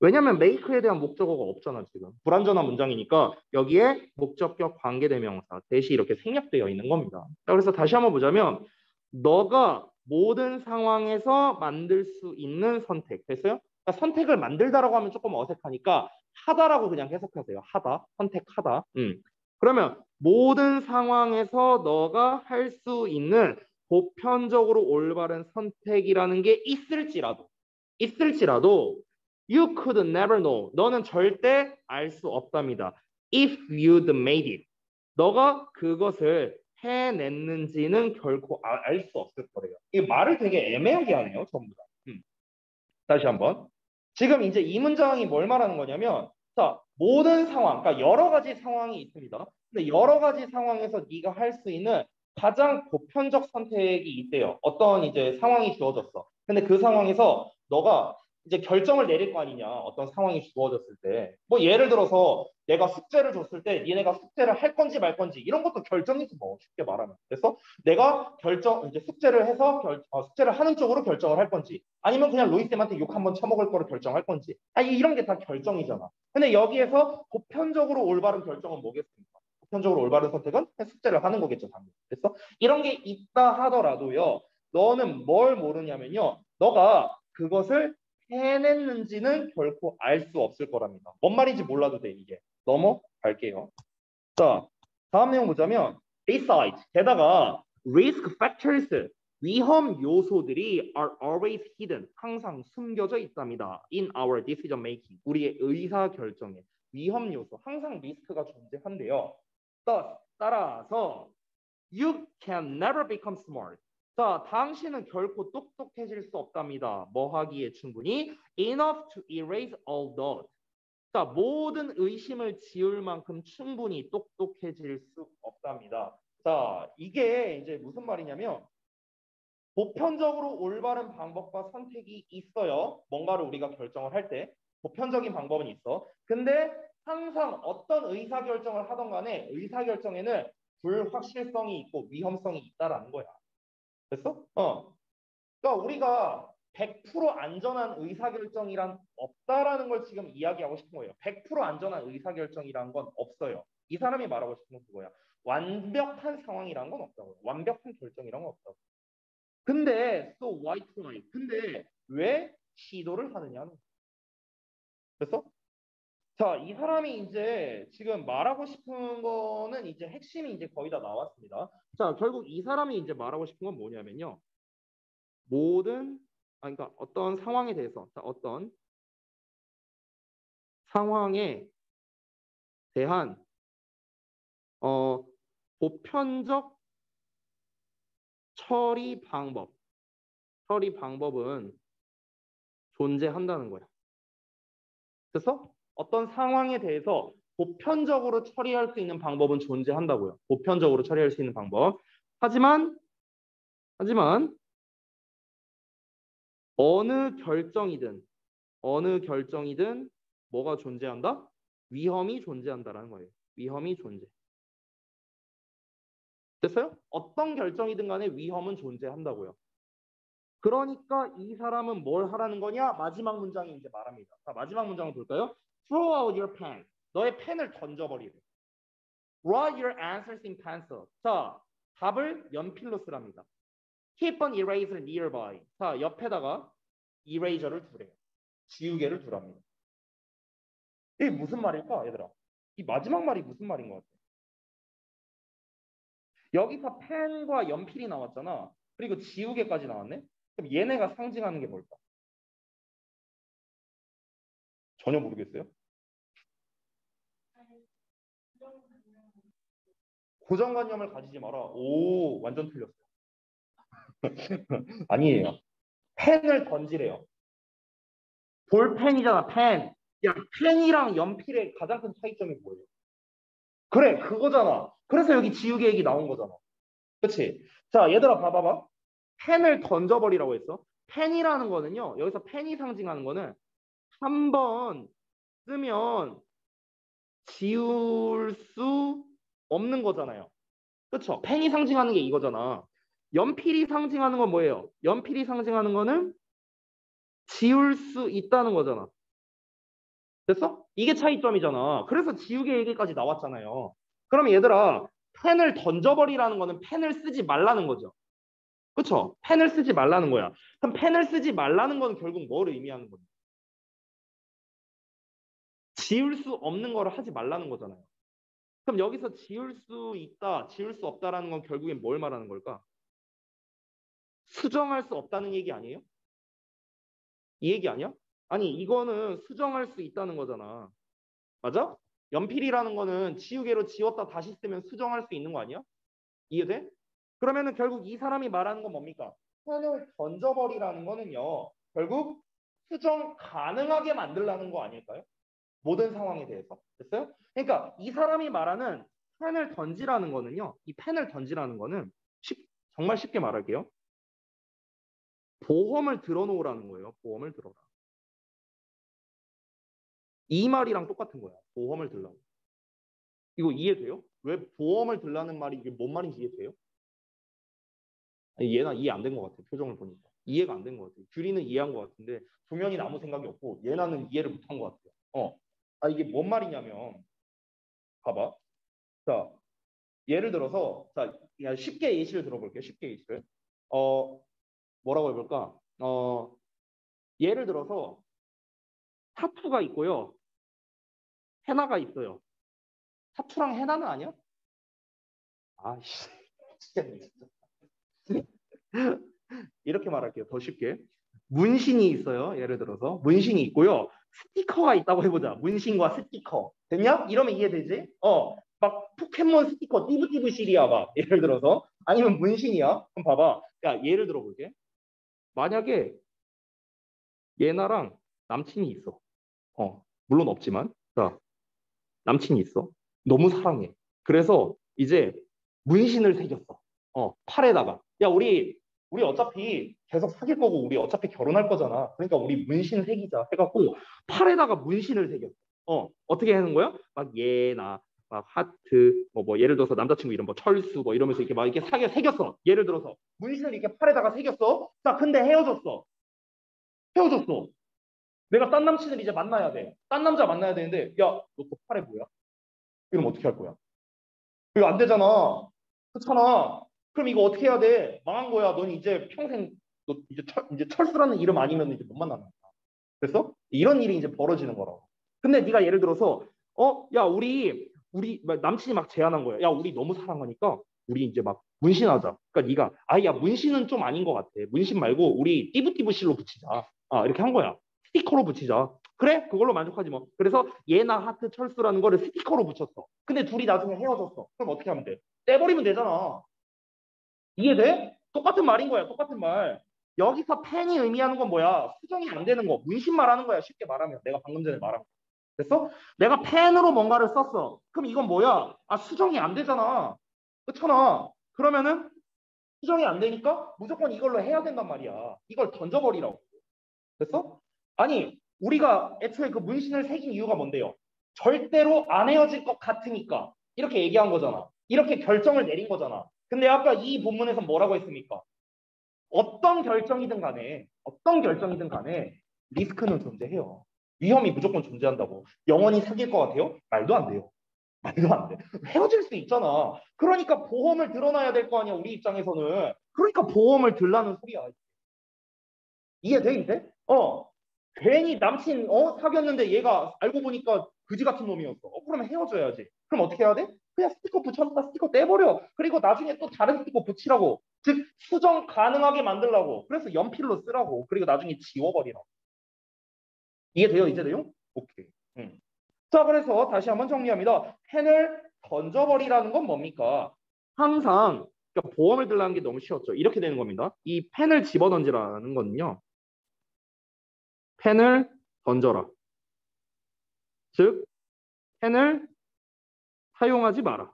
왜냐하면 make에 대한 목적어가 없잖아 지금. 불완전한 문장이니까 여기에 목적격 관계대명사 대시 이렇게 생략되어 있는 겁니다. 자, 그래서 다시 한번 보자면 너가 모든 상황에서 만들 수 있는 선택 됐어요? 그러니까 선택을 만들다라고 하면 조금 어색하니까 하다라고 그냥 해석하세요. 하다, 선택하다. 그러면 모든 상황에서 너가 할 수 있는 보편적으로 올바른 선택이라는 게 있을지라도 you could never know. 너는 절대 알 수 없답니다. if you'd made it. 너가 그것을 해냈는지는 결코 알 수 없을 거래요. 이 말을 되게 애매하게 하네요, 전부 다. 다시 한번. 지금 이제 이 문장이 뭘 말하는 거냐면, 자, 모든 상황, 그러니까 여러 가지 상황이 있습니다. 근데 여러 가지 상황에서 네가 할 수 있는 가장 보편적 선택이 있대요. 어떤 이제 상황이 주어졌어. 근데 그 상황에서 너가 이제 결정을 내릴 거 아니냐. 어떤 상황이 주어졌을 때. 뭐 예를 들어서 내가 숙제를 줬을 때 니네가 숙제를 할 건지 말 건지 이런 것도 결정이지 뭐 쉽게 말하면. 그래서 내가 이제 숙제를 해서 숙제를 하는 쪽으로 결정을 할 건지 아니면 그냥 로이쌤한테 욕 한번 쳐먹을 거를 결정할 건지 이런 게 다 결정이잖아. 근데 여기에서 보편적으로 올바른 결정은 뭐겠습니까? 보편적으로 올바른 선택은 숙제를 하는 거겠죠, 당연히. 그래서 이런 게 있다 하더라도요. 너는 뭘 모르냐면요. 너가 그것을 해냈는지는 결코 알 수 없을 거랍니다. 뭔 말인지 몰라도 돼, 이게. 넘어갈게요. 자, 다음 내용 보자면 besides, 게다가 risk factors, 위험 요소들이 are always hidden, 항상 숨겨져 있답니다. in our decision making, 우리의 의사 결정에 위험 요소, 항상 리스크가 존재한대요. 따라서 you can never become smart. 자, 당신은 결코 똑똑해질 수 없답니다. 뭐 하기에 충분히 enough to erase all doubt. 자, 모든 의심을 지울 만큼 충분히 똑똑해질 수 없답니다. 자, 이게 이제 무슨 말이냐면 보편적으로 올바른 방법과 선택이 있어요. 뭔가를 우리가 결정을 할 때 보편적인 방법은 있어. 근데 항상 어떤 의사결정을 하던 간에 의사결정에는 불확실성이 있고 위험성이 있다라는 거야. 됐어? 그러니까 우리가 100% 안전한 의사결정이란 없다라는 걸 지금 이야기하고 싶은 거예요. 100% 안전한 의사결정이란 건 없어요. 이 사람이 말하고 싶은 건 그거야. 완벽한 상황이란 건 없다고요. 완벽한 결정이란 건 없다고. 근데 so why try? 근데 왜 시도를 하느냐는. 그래서 자, 이 사람이 이제 지금 말하고 싶은 거는 이제 핵심이 이제 거의 다 나왔습니다. 자, 결국 이 사람이 이제 말하고 싶은 건 뭐냐면요. 모든 그러니까 어떤 상황에 대해서 어떤 상황에 대한 보편적 처리 방법은 존재한다는 거야. 그래서 어떤 상황에 대해서 보편적으로 처리할 수 있는 방법은 존재한다고요. 보편적으로 처리할 수 있는 방법. 하지만 어느 결정이든 뭐가 존재한다? 위험이 존재한다라는 거예요. 위험이 존재. 됐어요? 어떤 결정이든 간에 위험은 존재한다고요. 그러니까 이 사람은 뭘 하라는 거냐? 마지막 문장이 이제 말합니다. 자, 마지막 문장을 볼까요? Throw out your pen. 너의 펜을 던져버리래. Write your answers in pencil. 자, 답을 연필로 쓰랍니다. Keep an eraser nearby. 자, 옆에다가 이레이저를 두래요. 지우개를 두랍니다. 이게 무슨 말일까, 얘들아? 이 마지막 말이 무슨 말인 것 같아? 여기서 펜과 연필이 나왔잖아. 그리고 지우개까지 나왔네. 그럼 얘네가 상징하는 게 뭘까? 전혀 모르겠어요. 고정관념을 가지지 마라. 오, 완전 틀렸어. 아니에요. 펜을 던지래요. 볼펜이잖아, 펜. 야, 펜이랑 연필의 가장 큰 차이점이 뭐예요? 그래, 그거잖아. 그래서 여기 지우개 얘기 나온 거잖아. 그치? 자, 얘들아, 봐봐봐. 펜을 던져버리라고 했어. 펜이라는 거는요, 여기서 펜이 상징하는 거는 한 번 쓰면 지울 수 없는 거잖아요. 그렇죠? 펜이 상징하는 게 이거잖아. 연필이 상징하는 건 뭐예요? 연필이 상징하는 거는 지울 수 있다는 거잖아. 됐어? 이게 차이점이잖아. 그래서 지우개 얘기까지 나왔잖아요. 그럼 얘들아, 펜을 던져버리라는 거는 펜을 쓰지 말라는 거죠. 그렇죠? 펜을 쓰지 말라는 거야. 그럼 펜을 쓰지 말라는 건 결국 뭘 의미하는 거야? 지울 수 없는 거를 하지 말라는 거잖아요. 그럼 여기서 지울 수 있다, 지울 수 없다라는 건 결국엔 뭘 말하는 걸까? 수정할 수 없다는 얘기 아니에요? 이 얘기 아니야? 아니, 이거는 수정할 수 있다는 거잖아. 맞아? 연필이라는 거는 지우개로 지웠다 다시 쓰면 수정할 수 있는 거 아니야? 이해돼? 그러면은 결국 이 사람이 말하는 건 뭡니까? 펜을 던져버리라는 거는요. 결국 수정 가능하게 만들라는 거 아닐까요? 모든 상황에 대해서. 됐어요? 그러니까 이 사람이 말하는 펜을 던지라는 거는요. 이 펜을 던지라는 거는 정말 쉽게 말할게요. 보험을 들어놓으라는 거예요. 보험을 들어라. 이 말이랑 똑같은 거야. 보험을 들라고. 이거 이해돼요? 왜 보험을 들라는 말이 이게 뭔 말인지 이해돼요? 얘나 이해 안 된 것 같아. 표정을 보니까. 이해가 안 된 것 같아. 규리는 이해한 것 같은데 조명이는 아무 생각이 없고 얘나는 이해를 못한 것 같아요. 이게 뭔 말이냐면 봐봐. 자, 예를 들어서 자, 그냥 쉽게 예시를 들어볼게요. 쉽게 예시를. 어, 뭐라고 해볼까? 예를 들어서 타투가 있고요. 헤나가 있어요. 타투랑 헤나는 아니야? 아씨, 진짜. 이렇게 말할게요. 더 쉽게. 문신이 있어요. 예를 들어서 문신이 있고요. 스티커가 있다고 해보자. 문신과 스티커. 됐냐? 이러면 이해되지? 막 포켓몬 스티커 띠부띠부실이야 막. 예를 들어서. 아니면 문신이야. 그럼 봐봐. 야, 예를 들어볼게. 만약에 얘나랑 남친이 있어. 물론 없지만. 자, 남친이 있어. 너무 사랑해. 그래서 이제 문신을 새겼어. 팔에다가. 야, 우리 어차피 계속 사귈 거고 우리 어차피 결혼할 거잖아. 그러니까 우리 문신 새기자 해갖고 팔에다가 문신을 새겼어. 어떻게 하는 거야? 막 예나 막 하트 뭐 예를 들어서 남자친구 이름 뭐 철수 뭐 이러면서 이렇게 막 이렇게 새겼어. 예를 들어서 문신을 이렇게 팔에다가 새겼어. 자, 근데 헤어졌어. 헤어졌어. 내가 딴 남친을 이제 만나야 돼. 딴 남자 만나야 되는데 야, 너 그 팔에 뭐야? 이러면 어떻게 할 거야? 이거 안 되잖아. 그렇잖아. 그럼 이거 어떻게 해야 돼? 망한 거야. 넌 이제 평생 너 이제 철수라는 이름 아니면 이제 못 만나는 거야. 그래서 이런 일이 이제 벌어지는 거라고. 근데 네가 예를 들어서 야, 우리 막 남친이 막 제안한 거야. 야, 우리 너무 사랑하니까 우리 이제 막 문신하자. 그러니까 네가 야, 문신은 좀 아닌 것 같아. 문신 말고 우리 띠부띠부실로 붙이자. 이렇게 한 거야. 스티커로 붙이자. 그래? 그걸로 만족하지 뭐. 그래서 예나 하트 철수라는 거를 스티커로 붙였어. 근데 둘이 나중에 헤어졌어. 그럼 어떻게 하면 돼? 떼버리면 되잖아. 이해돼? 똑같은 말인 거야. 똑같은 말. 여기서 펜이 의미하는 건 뭐야? 수정이 안 되는 거. 문신 말하는 거야. 쉽게 말하면. 내가 방금 전에 말한 거. 됐어? 내가 펜으로 뭔가를 썼어. 그럼 이건 뭐야? 수정이 안 되잖아. 그렇잖아. 그러면은 수정이 안 되니까 무조건 이걸로 해야 된단 말이야. 이걸 던져버리라고. 됐어? 아니, 우리가 애초에 그 문신을 새긴 이유가 뭔데요? 절대로 안 헤어질 것 같으니까. 이렇게 얘기한 거잖아. 이렇게 결정을 내린 거잖아. 근데 아까 이 본문에서 뭐라고 했습니까? 어떤 결정이든 간에 리스크는 존재해요. 위험이 무조건 존재한다고. 영원히 사귈 것 같아요? 말도 안 돼요. 말도 안 돼. 헤어질 수 있잖아. 그러니까 보험을 들어놔야 될 거 아니야, 우리 입장에서는. 그러니까 보험을 들라는 소리야. 이해돼, 이제? 괜히 남친 사귀었는데 얘가 알고 보니까 그지 같은 놈이었어. 그러면 헤어져야지. 그럼 어떻게 해야 돼? 그냥 스티커 붙였다 스티커 떼버려. 그리고 나중에 또 다른 스티커 붙이라고. 즉 수정 가능하게 만들라고. 그래서 연필로 쓰라고. 그리고 나중에 지워버리라고. 이해돼요, 이제 내용? 오케이. 자, 그래서 다시 한번 정리합니다. 펜을 던져버리라는 건 뭡니까? 항상 그러니까 보험을 들라는 게 너무 쉬웠죠. 이렇게 되는 겁니다. 이 펜을 집어던지라는 거는요. 펜을 던져라. 즉, 펜을 사용하지 마라.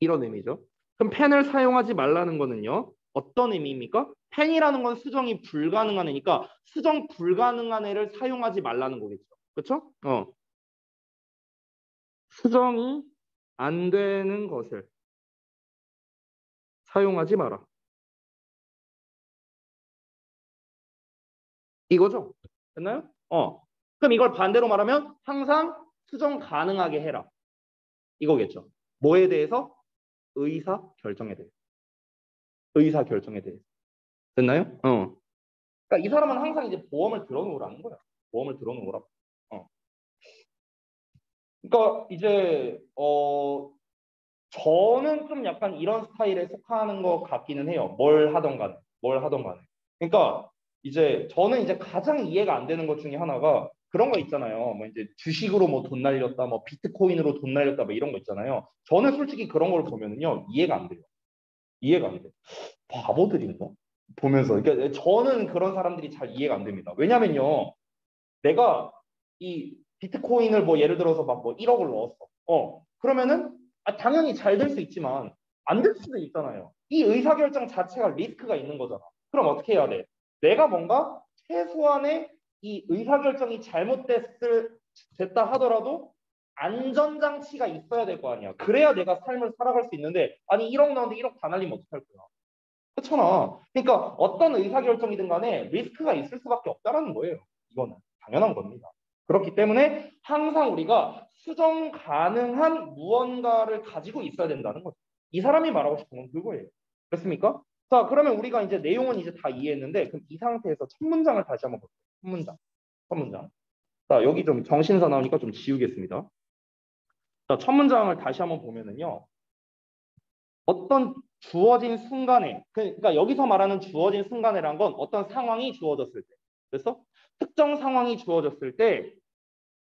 이런 의미죠. 그럼 펜을 사용하지 말라는 거는요. 어떤 의미입니까? 펜이라는 건 수정이 불가능한 애니까 수정 불가능한 애를 사용하지 말라는 거겠죠. 그렇죠? 수정이 안 되는 것을 사용하지 마라. 이거죠? 됐나요? 그럼 이걸 반대로 말하면 항상 수정 가능하게 해라. 이거겠죠. 뭐에 대해서? 의사 결정에 대해서. 의사 결정에 대해서. 됐나요? 그러니까 이 사람은 항상 이제 보험을 들어놓으라는 거야. 보험을 들어놓으라고. 그러니까 이제 저는 좀 약간 이런 스타일에 속하는 것 같기는 해요. 뭘 하던 간에. 뭘 하던 간에. 그러니까 이제 저는 이제 가장 이해가 안 되는 것 중에 하나가 그런 거 있잖아요. 뭐 이제 주식으로 뭐 돈 날렸다, 뭐 비트코인으로 돈 날렸다, 뭐 이런 거 있잖아요. 저는 솔직히 그런 걸 보면은요, 이해가 안 돼요. 이해가 안 돼. 바보들인가? 보면서. 그러니까 저는 그런 사람들이 잘 이해가 안 됩니다. 왜냐면요, 내가 이 비트코인을 뭐 예를 들어서 막 뭐 1억을 넣었어. 그러면은 당연히 잘 될 수 있지만 안 될 수도 있잖아요. 이 의사결정 자체가 리스크가 있는 거잖아. 그럼 어떻게 해야 돼? 내가 뭔가 최소한의 이 의사결정이 됐다 하더라도 안전장치가 있어야 될 거 아니야. 그래야 내가 삶을 살아갈 수 있는데 아니 1억 넣었는데 1억 다 날리면 어떡할 거야. 그렇잖아. 그러니까 어떤 의사결정이든 간에 리스크가 있을 수밖에 없다라는 거예요. 이거는 당연한 겁니다. 그렇기 때문에 항상 우리가 수정 가능한 무언가를 가지고 있어야 된다는 거죠. 이 사람이 말하고 싶은 건 그거예요. 그렇습니까? 자, 그러면 우리가 이제 내용은 이제 다 이해했는데 그럼 이 상태에서 첫 문장을 다시 한번 볼게요. 첫 문장. 첫 문장. 자, 여기 좀 정신사 나오니까 좀 지우겠습니다. 자, 첫 문장을 다시 한번 보면은요. 어떤 주어진 순간에, 그러니까 여기서 말하는 주어진 순간이란 건 어떤 상황이 주어졌을 때, 그래서 특정 상황이 주어졌을 때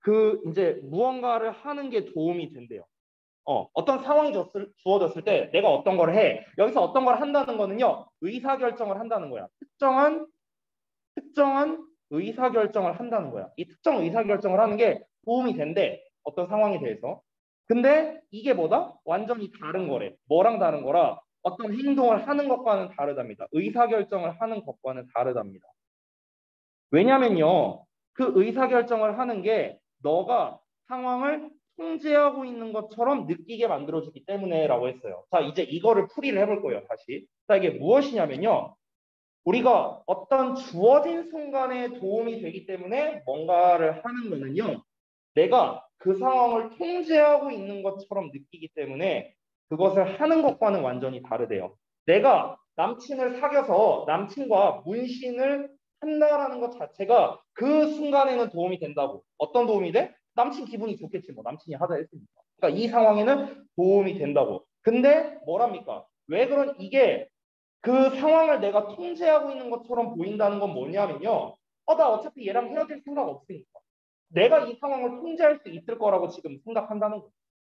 그 이제 무언가를 하는 게 도움이 된대요. 어떤 상황이 주어졌을 때 내가 어떤 걸 해. 여기서 어떤 걸 한다는 거는요, 의사결정을 한다는 거야. 특정한 의사결정을 한다는 거야. 이 특정 의사결정을 하는 게 도움이 된대. 어떤 상황에 대해서. 근데 이게 뭐다? 완전히 다른 거래. 뭐랑 다른 거라? 어떤 행동을 하는 것과는 다르답니다. 의사결정을 하는 것과는 다르답니다. 왜냐면요. 그 의사결정을 하는 게 너가 상황을 통제하고 있는 것처럼 느끼게 만들어주기 때문에 라고 했어요. 자, 이제 이거를 풀이를 해볼 거예요. 다시. 자, 이게 무엇이냐면요. 우리가 어떤 주어진 순간에 도움이 되기 때문에 뭔가를 하는 거는요. 내가 그 상황을 통제하고 있는 것처럼 느끼기 때문에 그것을 하는 것과는 완전히 다르대요. 내가 남친을 사귀어서 남친과 문신을 한다라는 것 자체가 그 순간에는 도움이 된다고. 어떤 도움이 돼? 남친 기분이 좋겠지. 뭐 남친이 하자 했으니까. 그러니까 이 상황에는 도움이 된다고. 근데 뭐랍니까? 왜 그런 이게 그 상황을 내가 통제하고 있는 것처럼 보인다는 건 뭐냐면요. 나 어차피 얘랑 헤어질 생각 없으니까. 내가 이 상황을 통제할 수 있을 거라고 지금 생각한다는 거예요.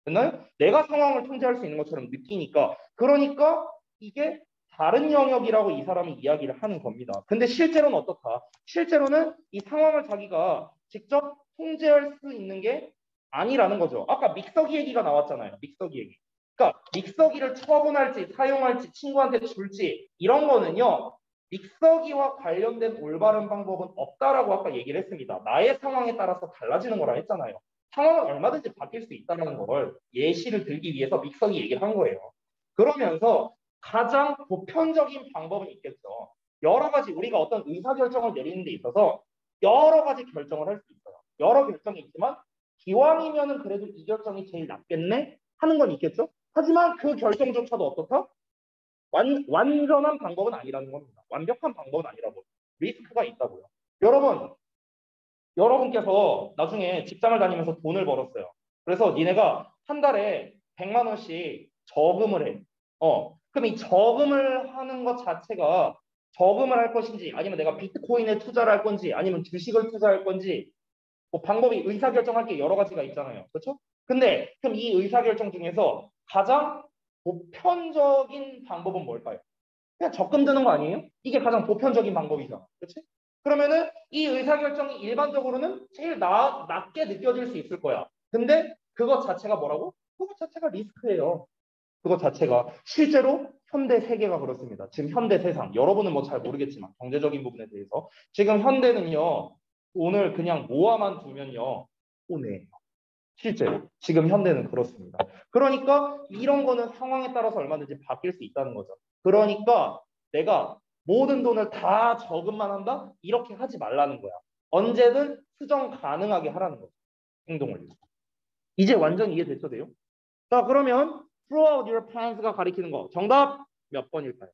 됐나요? 내가 상황을 통제할 수 있는 것처럼 느끼니까. 그러니까 이게 다른 영역이라고 이 사람이 이야기를 하는 겁니다. 근데 실제로는 어떻다? 실제로는 이 상황을 자기가 직접 통제할 수 있는 게 아니라는 거죠. 아까 믹서기 얘기가 나왔잖아요. 믹서기 얘기. 그러니까 믹서기를 처분할지 사용할지 친구한테 줄지 이런 거는요. 믹서기와 관련된 올바른 방법은 없다라고 아까 얘기를 했습니다. 나의 상황에 따라서 달라지는 거라 했잖아요. 상황은 얼마든지 바뀔 수 있다는 걸 예시를 들기 위해서 믹서기 얘기를 한 거예요. 그러면서 가장 보편적인 방법은 있겠죠. 여러 가지 우리가 어떤 의사결정을 내리는 데 있어서 여러 가지 결정을 할 수 있어요. 여러 결정이 있지만 기왕이면은 그래도 이 결정이 제일 낫겠네 하는 건 있겠죠. 하지만 그 결정조차도 어떻다? 완전한 방법은 아니라는 겁니다. 완벽한 방법은 아니라고. 리스크가 있다고요. 여러분께서 나중에 직장을 다니면서 돈을 벌었어요. 그래서 니네가 한 달에 100만 원씩 저금을 해. 그럼 이 저금을 하는 것 자체가 저금을 할 것인지 아니면 내가 비트코인에 투자를 할 건지 아니면 주식을 투자할 건지 뭐 방법이 의사결정할 게 여러 가지가 있잖아요. 그렇죠? 근데 그럼 이 의사결정 중에서 가장 보편적인 방법은 뭘까요? 그냥 적금 드는 거 아니에요? 이게 가장 보편적인 방법이죠. 그렇지? 그러면은 이 의사결정이 일반적으로는 제일 낮게 느껴질 수 있을 거야. 근데 그것 자체가 뭐라고? 그것 자체가 리스크예요. 그것 자체가 실제로 현대 세계가 그렇습니다. 지금 현대 세상 여러분은 뭐 잘 모르겠지만 경제적인 부분에 대해서 지금 현대는요 돈을 그냥 모아만 두면요 손해예요. 실제로 지금 현대는 그렇습니다. 그러니까 이런 거는 상황에 따라서 얼마든지 바뀔 수 있다는 거죠. 그러니까 내가 모든 돈을 다 저금만 한다? 이렇게 하지 말라는 거야. 언제든 수정 가능하게 하라는 거죠. 행동을. 이제 완전 이해됐죠, 돼요? 자, 그러면 throughout your plans가 가리키는 거. 정답 몇 번일까요?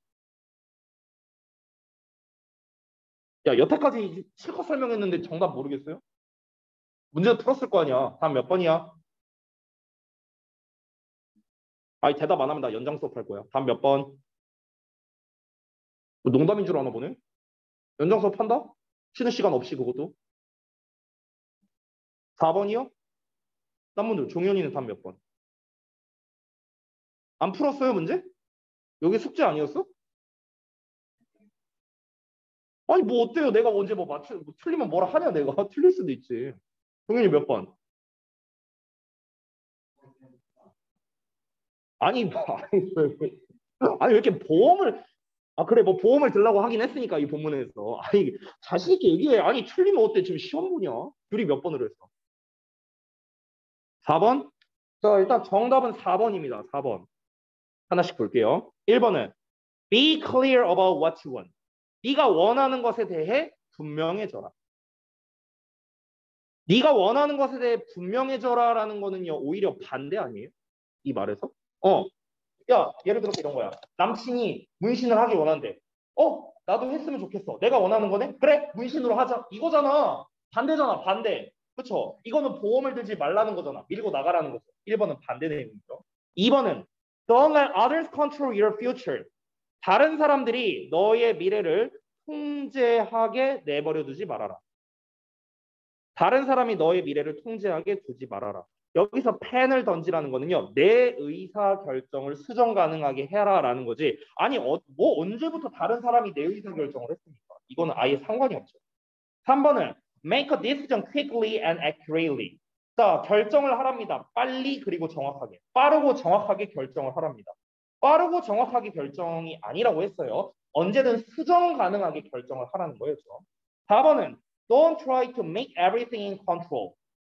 야, 여태까지 실컷 설명했는데 정답 모르겠어요? 문제 풀었을 거 아니야. 다음 몇 번이야? 아니, 대답 안 하면 나 연장 수업 할 거야. 다음 몇 번? 뭐 농담인 줄 아나 보네? 연장 수업 한다? 쉬는 시간 없이 그것도? 4번이요? 딴 분들 종현이는 답 몇 번? 안 풀었어요, 문제? 여기 숙제 아니었어? 아니 뭐 어때요? 내가 언제 뭐 틀리면 뭐라 하냐 내가. 틀릴 수도 있지. 종현이 몇 번? 아니 뭐 아니 왜 이렇게 보험을 아 그래 뭐 보험을 들라고 하긴 했으니까 이 본문에서 아니 자신 있게 얘기해. 아니 틀리면 어때? 지금 시험분이야. 둘이 몇 번으로 했어? 4번? 자 일단 정답은 4번입니다. 4번. 하나씩 볼게요. 1번은 be clear about what you want. 네가 원하는 것에 대해 분명해져라. 네가 원하는 것에 대해 분명해져라라는 거는요 오히려 반대 아니에요? 이 말에서? 어, 야 예를 들어서 이런 거야. 남친이 문신을 하기 원한대. 나도 했으면 좋겠어. 내가 원하는 거네? 그래 문신으로 하자. 이거잖아. 반대잖아 반대. 그렇죠? 이거는 보험을 들지 말라는 거잖아. 밀고 나가라는 거죠. 1번은 반대 내용이죠. 2번은 don't let others control your future. 다른 사람들이 너의 미래를 통제하게 내버려 두지 말아라. 다른 사람이 너의 미래를 통제하게 두지 말아라. 여기서 펜을 던지라는 거는요. 내 의사 결정을 수정 가능하게 해라라는 거지. 아니 뭐 언제부터 다른 사람이 내 의사 결정을 했습니까? 이거는 아예 상관이 없죠. 3번은 make a decision quickly and accurately. 자, 결정을 하랍니다. 빨리 그리고 정확하게. 빠르고 정확하게 결정을 하랍니다. 빠르고 정확하게 결정이 아니라고 했어요. 언제든 수정 가능하게 결정을 하라는 거였죠. 4번은 don't try to make everything in control.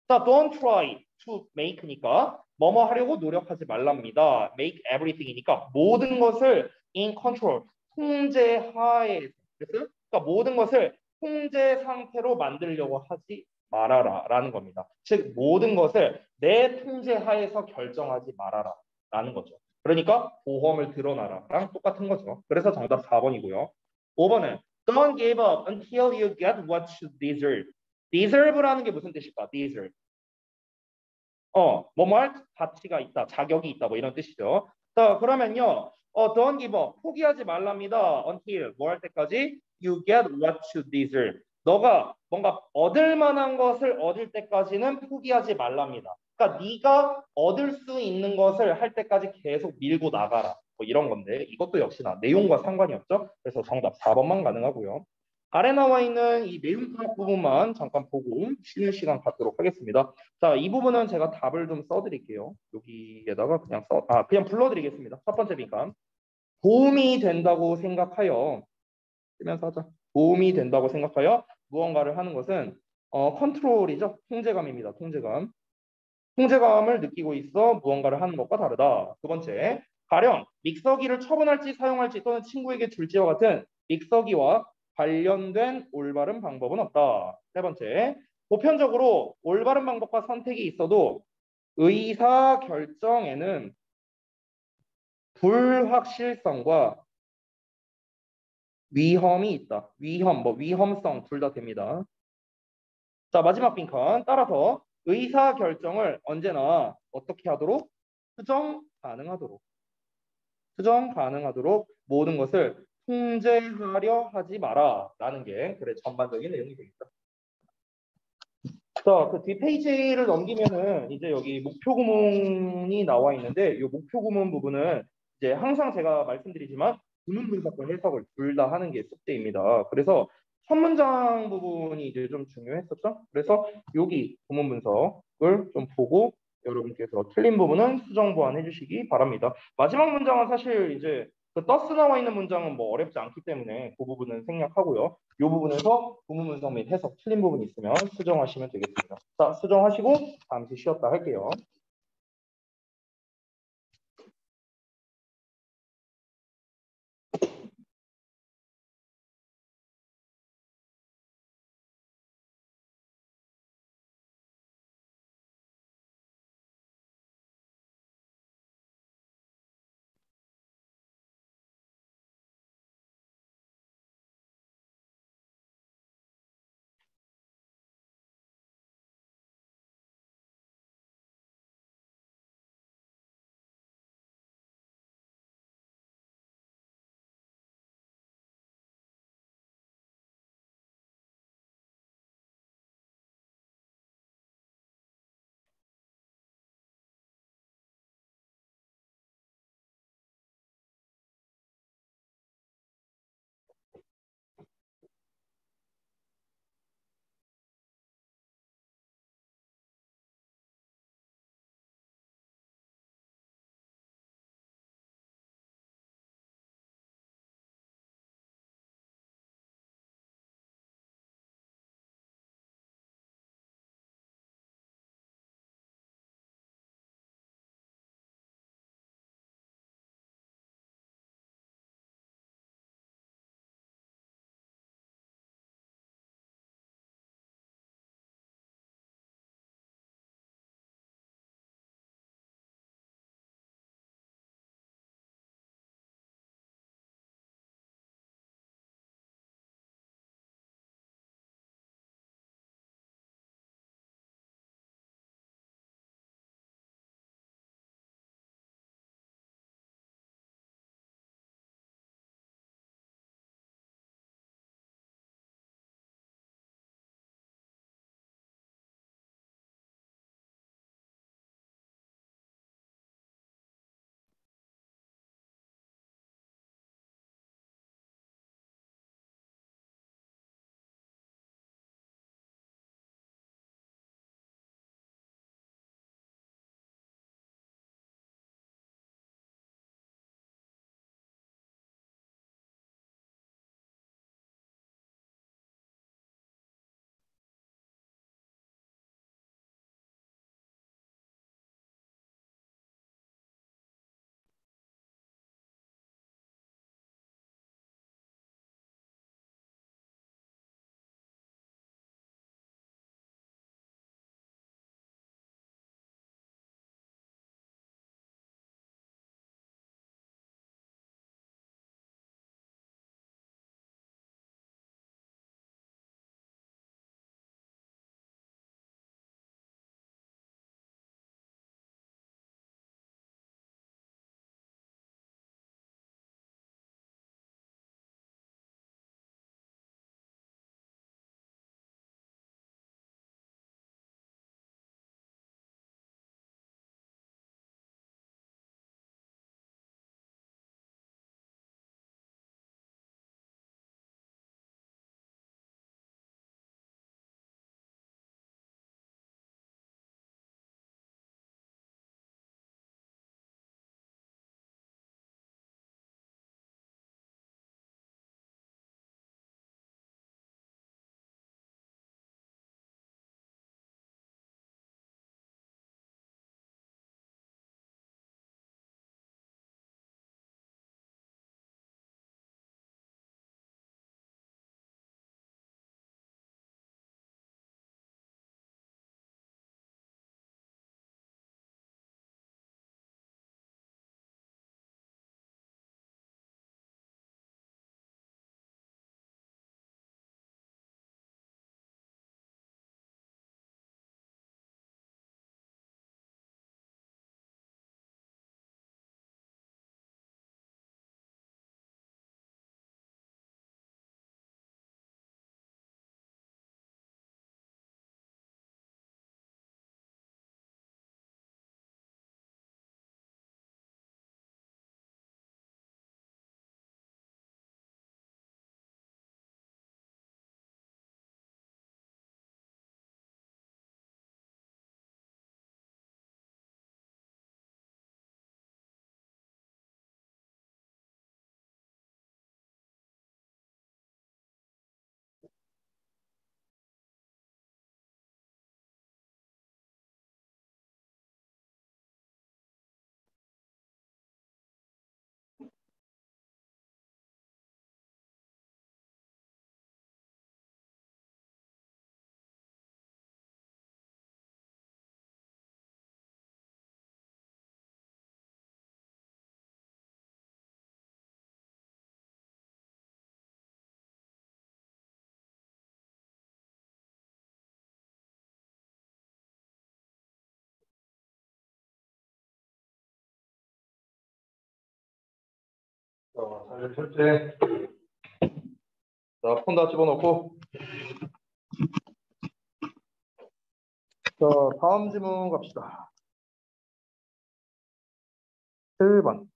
자, don't try to make니까 뭐뭐 하려고 노력하지 말랍니다. make everything이니까 모든 것을 in control, 통제하에. 그러니까 모든 것을 통제 상태로 만들려고 하지 말아라 라는 겁니다. 즉 모든 것을 내 통제 하에서 결정하지 말아라 라는 거죠. 그러니까 보험을 드러나라랑 똑같은 거죠. 그래서 정답 4번이고요. 5번은 don't give up until you get what you deserve. deserve라는 게 무슨 뜻일까? deserve. 뭐뭐 할 가치가 있다, 자격이 있다 뭐 이런 뜻이죠. 자, 그러면요. don't give up. 포기하지 말랍니다. until 뭐 할 때까지 you get what you deserve. 너가 뭔가 얻을 만한 것을 얻을 때까지는 포기하지 말랍니다. 그러니까 네가 얻을 수 있는 것을 할 때까지 계속 밀고 나가라. 뭐 이런 건데 이것도 역시나 내용과 상관이 없죠. 그래서 정답 4번만 가능하고요. 아래 나와 있는 이 내용 파악 부분만 잠깐 보고 쉬는 시간 갖도록 하겠습니다. 자, 이 부분은 제가 답을 좀 써드릴게요. 여기에다가 그냥 불러드리겠습니다. 첫 번째 빈칸. 도움이 된다고 생각하여, 쓰면서 하자. 도움이 된다고 생각하여 무언가를 하는 것은, 컨트롤이죠. 통제감입니다. 통제감. 통제감을 느끼고 있어 무언가를 하는 것과 다르다. 두 번째, 가령 믹서기를 처분할지 사용할지 또는 친구에게 줄지와 같은 믹서기와 관련된 올바른 방법은 없다. 세 번째, 보편적으로 올바른 방법과 선택이 있어도 의사 결정에는 불확실성과 위험이 있다. 위험성 둘 다 됩니다. 자, 마지막 빈칸. 따라서 의사 결정을 언제나 어떻게 하도록? 수정 가능하도록. 수정 가능하도록 모든 것을 통제하려 하지 마라. 라는 게 그래 전반적인 내용이 되겠죠. 자, 그 뒷페이지를 넘기면은 이제 여기 목표 구문이 나와 있는데 이 목표 구문 부분은 이제 항상 제가 말씀드리지만 구문 분석과 해석을 둘 다 하는 게 숙제입니다. 그래서 첫 문장 부분이 이제 좀 중요했었죠. 그래서 여기 구문 분석을 좀 보고 여러분께서 틀린 부분은 수정 보완해 주시기 바랍니다. 마지막 문장은 사실 이제 그 떠스 나와 있는 문장은 뭐 어렵지 않기 때문에 그 부분은 생략하고요. 이 부분에서 구문 분석 및 해석 틀린 부분이 있으면 수정하시면 되겠습니다. 자, 수정하시고 잠시 쉬었다 할게요. 자, 실제 자, 폰 다 집어넣고 자, 다음 질문 갑시다. 7번.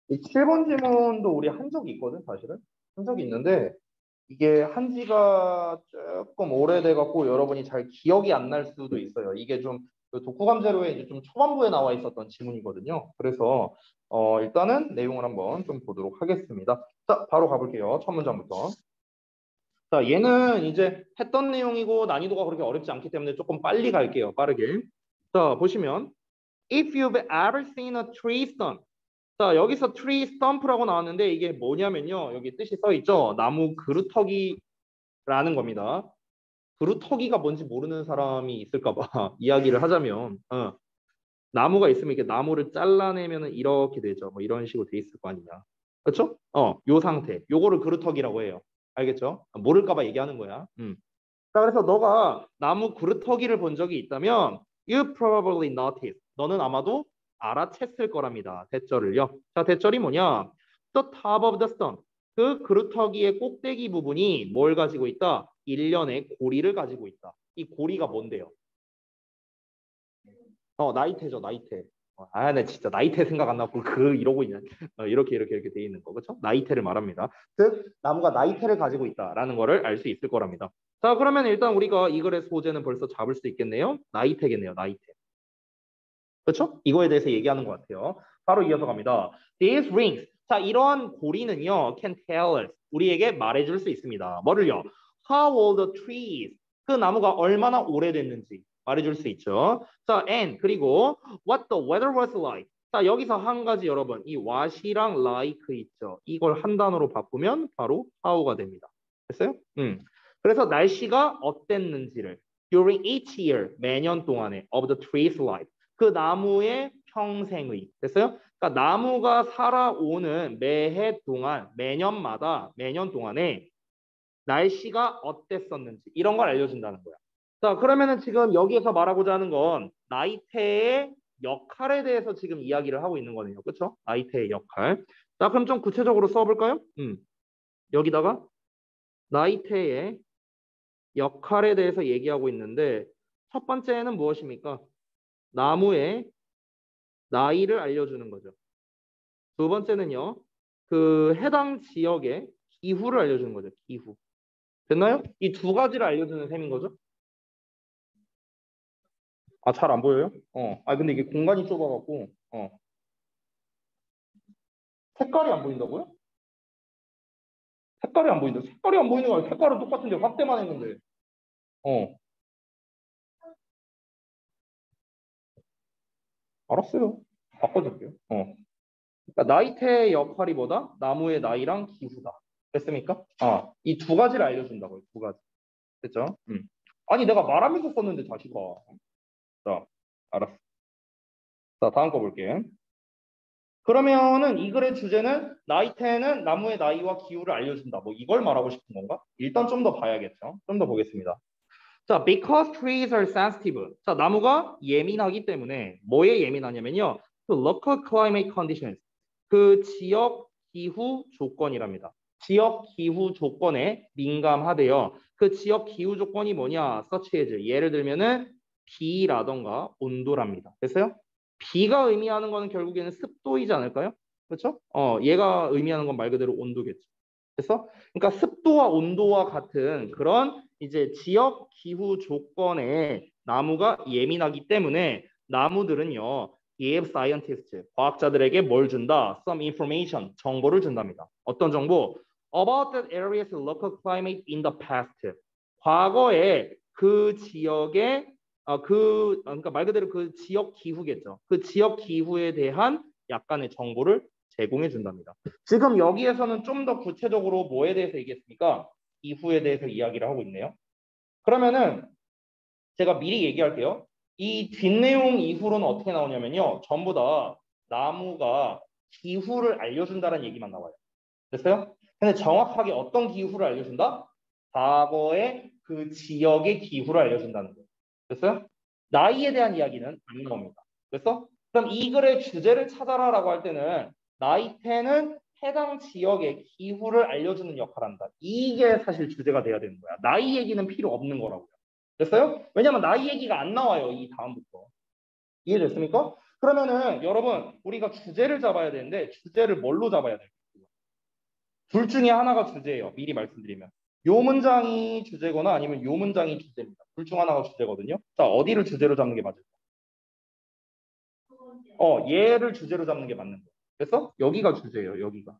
이 7번 질문도 우리 한 적이 있거든, 사실은. 한 적이 있는데 이게 한 지가 조금 오래돼 갖고 여러분이 잘 기억이 안 날 수도 있어요. 이게 좀그 독후감제로에 이제 좀 초반부에 나와 있었던 지문이거든요. 그래서 일단은 내용을 한번 좀 보도록 하겠습니다. 자, 바로 가볼게요. 첫 문장부터. 자, 얘는 이제 했던 내용이고 난이도가 그렇게 어렵지 않기 때문에 조금 빨리 갈게요. 빠르게. 자, 보시면 If you've ever seen a tree stump. 자, 여기서 tree stump라고 나왔는데 이게 뭐냐면요. 여기 뜻이 써 있죠. 나무 그루터기라는 겁니다. 그루터기가 뭔지 모르는 사람이 있을까 봐 이야기를 하자면 나무가 있으면 이렇게 나무를 잘라내면은 이렇게 되죠. 뭐 이런 식으로 돼 있을 거 아니냐. 그렇죠? 요 상태. 요거를 그루터기라고 해요. 알겠죠? 모를까 봐 얘기하는 거야. 자, 그래서 너가 나무 그루터기를 본 적이 있다면 you probably noticed. 너는 아마도 알아챘을 거랍니다. 대절을요. 자, 대절이 뭐냐? The top of the stump. 그 그루터기의 꼭대기 부분이 뭘 가지고 있다? 일련의 고리를 가지고 있다. 이 고리가 뭔데요? 나이테죠, 나이테. 나 진짜 나이테 생각 안 나고 이러고 있냐. 이렇게 돼 있는 거, 그렇죠? 나이테를 말합니다. 즉 나무가 나이테를 가지고 있다라는 거를 알 수 있을 거랍니다. 자, 그러면 일단 우리가 이 글의 소재는 벌써 잡을 수 있겠네요. 나이테겠네요, 나이테. 그렇죠? 이거에 대해서 얘기하는 것 같아요. 바로 이어서 갑니다. These rings. 자, 이러한 고리는요, can tell us. 우리에게 말해줄 수 있습니다. 뭐를요? How old the tree is. 그 나무가 얼마나 오래됐는지 말해줄 수 있죠. 자, and 그리고 what the weather was like. 자, 여기서 한 가지 여러분, 이 what이랑 like 있죠. 이걸 한 단어로 바꾸면 바로 how가 됩니다. 됐어요? 그래서 날씨가 어땠는지를 during each year, 매년 동안에 of the tree's life. 그 나무의 평생의. 됐어요? 그러니까 나무가 살아오는 매해 동안, 매년마다, 매년 동안에 날씨가 어땠었는지 이런 걸 알려준다는 거야. 자, 그러면은 지금 여기에서 말하고자 하는 건 나이테의 역할에 대해서 지금 이야기를 하고 있는 거네요. 그렇죠? 나이테의 역할. 자, 그럼 좀 구체적으로 써볼까요? 여기다가 나이테의 역할에 대해서 얘기하고 있는데 첫 번째는 무엇입니까? 나무의 나이를 알려주는 거죠. 두 번째는요. 그 해당 지역의 기후를 알려주는 거죠. 기후. 됐나요? 이 두 가지를 알려주는 셈인 거죠. 아, 잘 안 보여요? 근데 이게 공간이 좁아갖고 색깔이 안 보인다고요? 색깔이 안 보인다. 색깔이 안 보이는 거 아니야? 색깔은 똑같은데 확대만 했는데. 어, 알았어요. 바꿔줄게요. 그러니까 나이테의 역할이 뭐다? 나무의 나이랑 기후다. 됐습니까? 이 두 가지를 알려준다고요. 두 가지. 됐죠? 아니 내가 말하면서 썼는데 다시 봐. 자, 알았어. 자, 다음 거 볼게. 그러면은 이 글의 주제는 나이테는 나무의 나이와 기후를 알려준다. 뭐 이걸 말하고 싶은 건가? 일단 좀 더 봐야겠죠. 좀 더 보겠습니다. 자, because trees are sensitive. 자, 나무가 예민하기 때문에 뭐에 예민하냐면요. to local climate conditions. 그 지역 기후 조건이랍니다. 지역 기후 조건에 민감하대요. 그 지역 기후 조건이 뭐냐? such as 예를 들면은 비라던가 온도랍니다. 됐어요? 비가 의미하는 거는 결국에는 습도이지 않을까요? 그렇죠? 얘가 의미하는 건 말 그대로 온도겠죠. 그래서 그러니까 습도와 온도와 같은 그런 이제 지역 기후 조건에 나무가 예민하기 때문에 나무들은요, give scientists, 과학자들에게 뭘 준다? Some information, 정보를 준답니다. 어떤 정보? About that area's local climate in the past. 과거에 그 지역의 그러니까 말 그대로 그 지역 기후겠죠. 그 지역 기후에 대한 약간의 정보를 제공해 준답니다. 지금 여기에서는 좀 더 구체적으로 뭐에 대해서 얘기했습니까? 기후에 대해서 이야기를 하고 있네요. 그러면은 제가 미리 얘기할게요. 이 뒷내용 이후로는 어떻게 나오냐면요. 전부 다 나무가 기후를 알려준다는 얘기만 나와요. 됐어요? 근데 정확하게 어떤 기후를 알려준다? 과거의 그 지역의 기후를 알려준다는 거예요. 됐어요? 나이에 대한 이야기는 안 나옵니다. 그래서 그럼 이 글의 주제를 찾아라라고 할 때는 나이테는 해당 지역의 기후를 알려주는 역할을 한다. 이게 사실 주제가 돼야 되는 거야. 나이 얘기는 필요 없는 거라고요. 됐어요? 왜냐면 나이 얘기가 안 나와요. 이 다음부터. 이해됐습니까? 그러면은 여러분 우리가 주제를 잡아야 되는데 주제를 뭘로 잡아야 될까요? 둘 중에 하나가 주제예요. 미리 말씀드리면. 요 문장이 주제거나 아니면 요 문장이 주제입니다. 둘 중 하나가 주제거든요. 자, 어디를 주제로 잡는 게 맞을까? 얘를 주제로 잡는 게 맞는 거예요. 그래서 여기가 주제예요. 여기가.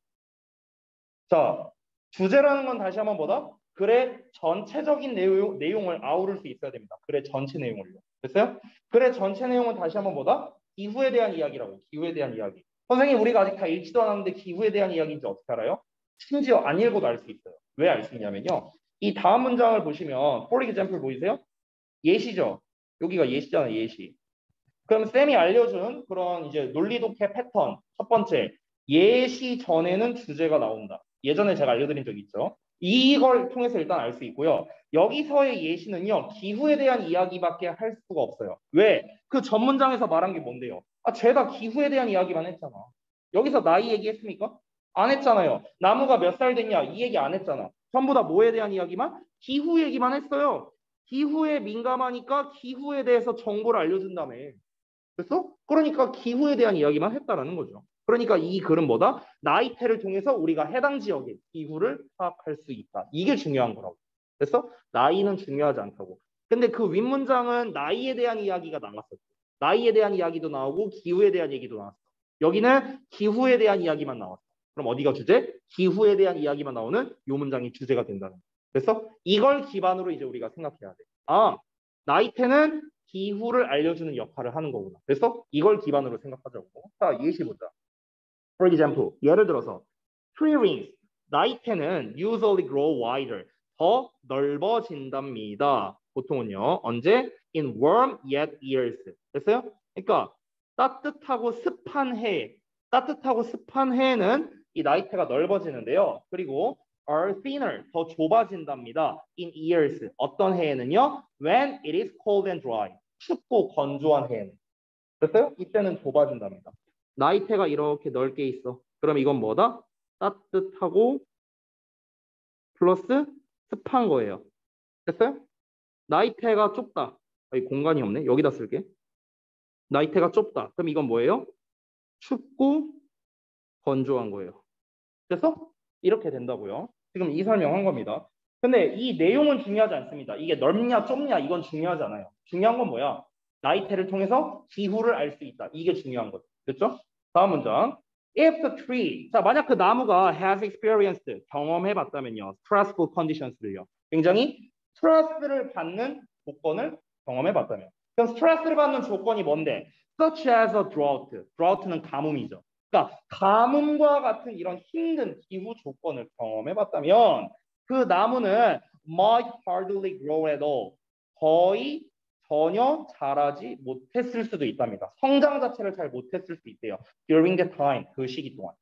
자, 주제라는 건 다시 한번 뭐다? 글의 전체적인 내용을 아우를 수 있어야 됩니다. 글의 전체 내용을요. 됐어요? 글의 전체 내용은 다시 한번 뭐다? 기후에 대한 이야기라고. 기후에 대한 이야기. 선생님, 우리가 아직 다 읽지도 않았는데 기후에 대한 이야기인지 어떻게 알아요? 심지어 안 읽어도 알 수 있어요. 왜 알 수 있냐면요. 이 다음 문장을 보시면 for example 보이세요? 예시죠. 여기가 예시잖아요. 예시. 그럼 쌤이 알려준 그런 이제 논리 독해 패턴 첫 번째 예시 전에는 주제가 나온다. 예전에 제가 알려드린 적 있죠. 이걸 통해서 일단 알 수 있고요. 여기서의 예시는요. 기후에 대한 이야기밖에 할 수가 없어요. 왜? 그 전 문장에서 말한 게 뭔데요? 죄다 기후에 대한 이야기만 했잖아. 여기서 나이 얘기했습니까? 안 했잖아요. 나무가 몇 살 됐냐 이 얘기 안 했잖아. 전부 다 뭐에 대한 이야기만? 기후 얘기만 했어요. 기후에 민감하니까 기후에 대해서 정보를 알려준다며. 그래서 그러니까 기후에 대한 이야기만 했다라는 거죠. 그러니까 이 글은 뭐다? 나이테를 통해서 우리가 해당 지역의 기후를 파악할 수 있다. 이게 중요한 거라고. 그래서 나이는 중요하지 않다고. 근데 그 윗문장은 나이에 대한 이야기가 나왔었죠. 나이에 대한 이야기도 나오고 기후에 대한 얘기도 나왔어. 여기는 기후에 대한 이야기만 나왔어. 그럼 어디가 주제? 기후에 대한 이야기만 나오는 요 문장이 주제가 된다는 거예요. 그래서 이걸 기반으로 이제 우리가 생각해야 돼. 나이테는 기후를 알려주는 역할을 하는 거구나. 그래서 이걸 기반으로 생각하자고. 자, 예시 보자. For example, 예를 들어서 tree rings, 나이테는 usually grow wider, 더 넓어진답니다. 보통은요. 언제? In warm yet years. 됐어요? 그러니까 따뜻하고 습한 해에는 이 나이테가 넓어지는데요. 그리고 are thinner, 더 좁아진답니다. In years, 어떤 해에는요? When it is cold and dry, 춥고 건조한 해에는. 됐어요? 이때는 좁아진답니다. 나이테가 이렇게 넓게 있어. 그럼 이건 뭐다? 따뜻하고 플러스 습한 거예요. 됐어요? 나이테가 좁다. 공간이 없네. 여기다 쓸게. 나이테가 좁다. 그럼 이건 뭐예요? 춥고 건조한 거예요. 그래서 이렇게 된다고요. 지금 이 설명한 겁니다. 근데 이 내용은 중요하지 않습니다. 이게 넓냐 좁냐 이건 중요하지 않아요. 중요한 건 뭐야? 나이테를 통해서 기후를 알 수 있다. 이게 중요한 거죠. 됐죠? 다음 문장. If the tree, 자 만약 그 나무가 has experienced, 경험해봤다면요. stressful conditions를요. 굉장히 스트레스를 받는 조건을 경험해봤다면. 그럼 스트레스를 받는 조건이 뭔데? Such as a drought. drought는 가뭄이죠. 그러니까 가뭄과 같은 이런 힘든 기후 조건을 경험해봤다면 그 나무는 might hardly grow at all. 거의 전혀 자라지 못했을 수도 있답니다. 성장 자체를 잘 못했을 수 있대요. During the time, 그 시기 동안.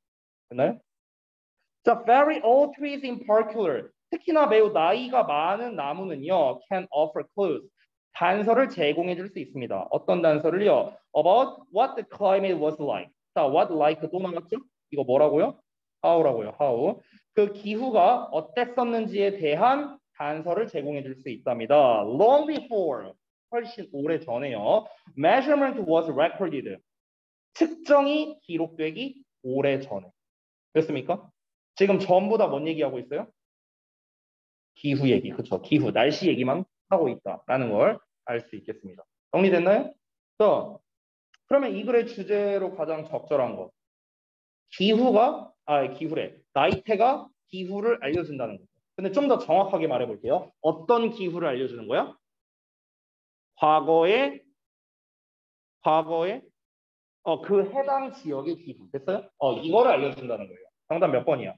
됐나요? 자, very old trees in particular. 특히나 매우 나이가 많은 나무는요, can offer clues. 단서를 제공해 줄 수 있습니다. 어떤 단서를요? About what the climate was like. 자, what like 또 나왔죠? 이거 뭐라고요? how라고요. how. 그 기후가 어땠었는지에 대한 단서를 제공해 줄 수 있답니다. Long before. 훨씬 오래 전에요. Measurement was recorded. 측정이 기록되기 오래 전에. 됐습니까? 지금 전부 다 뭔 얘기하고 있어요? 기후 얘기. 그렇죠. 기후, 날씨 얘기만 하고 있다라는 걸 알 수 있겠습니다. 정리됐나요? 그러면 이 글의 주제로 가장 적절한 것. 기후래. 나이테가 기후를 알려준다는 거죠. 근데 좀 더 정확하게 말해볼게요. 어떤 기후를 알려주는 거야? 과거에 그 해당 지역의 기후. 됐어요? 이거를 알려준다는 거예요. 정답 몇 번이야?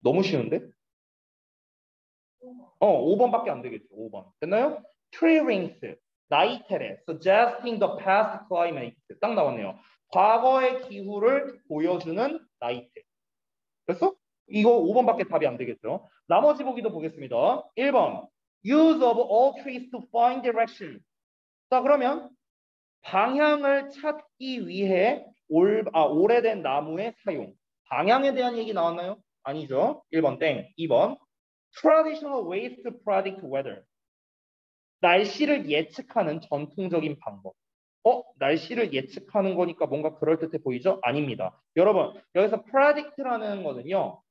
너무 쉬운데? 5번밖에 안 되겠죠. 5번. 됐나요? Tree rings, 나이테레, suggesting the past climate. 딱 나왔네요. 과거의 기후를 보여주는 나이테. 됐어? 이거 5번밖에 답이 안 되겠죠. 나머지 보기도 보겠습니다. 1번. Use of all trees to find direction. 자, 그러면 방향을 찾기 위해 오래된 나무의 사용. 방향에 대한 얘기 나왔나요? 아니죠. 1번 땡. 2번 traditional ways to predict weather. 날씨를 예측하는 전통적인 방법. 날씨를 예측하는 거니까 뭔가 그럴듯해 보이죠? 아닙니다. 여러분, 여기서 predict라는 거는요.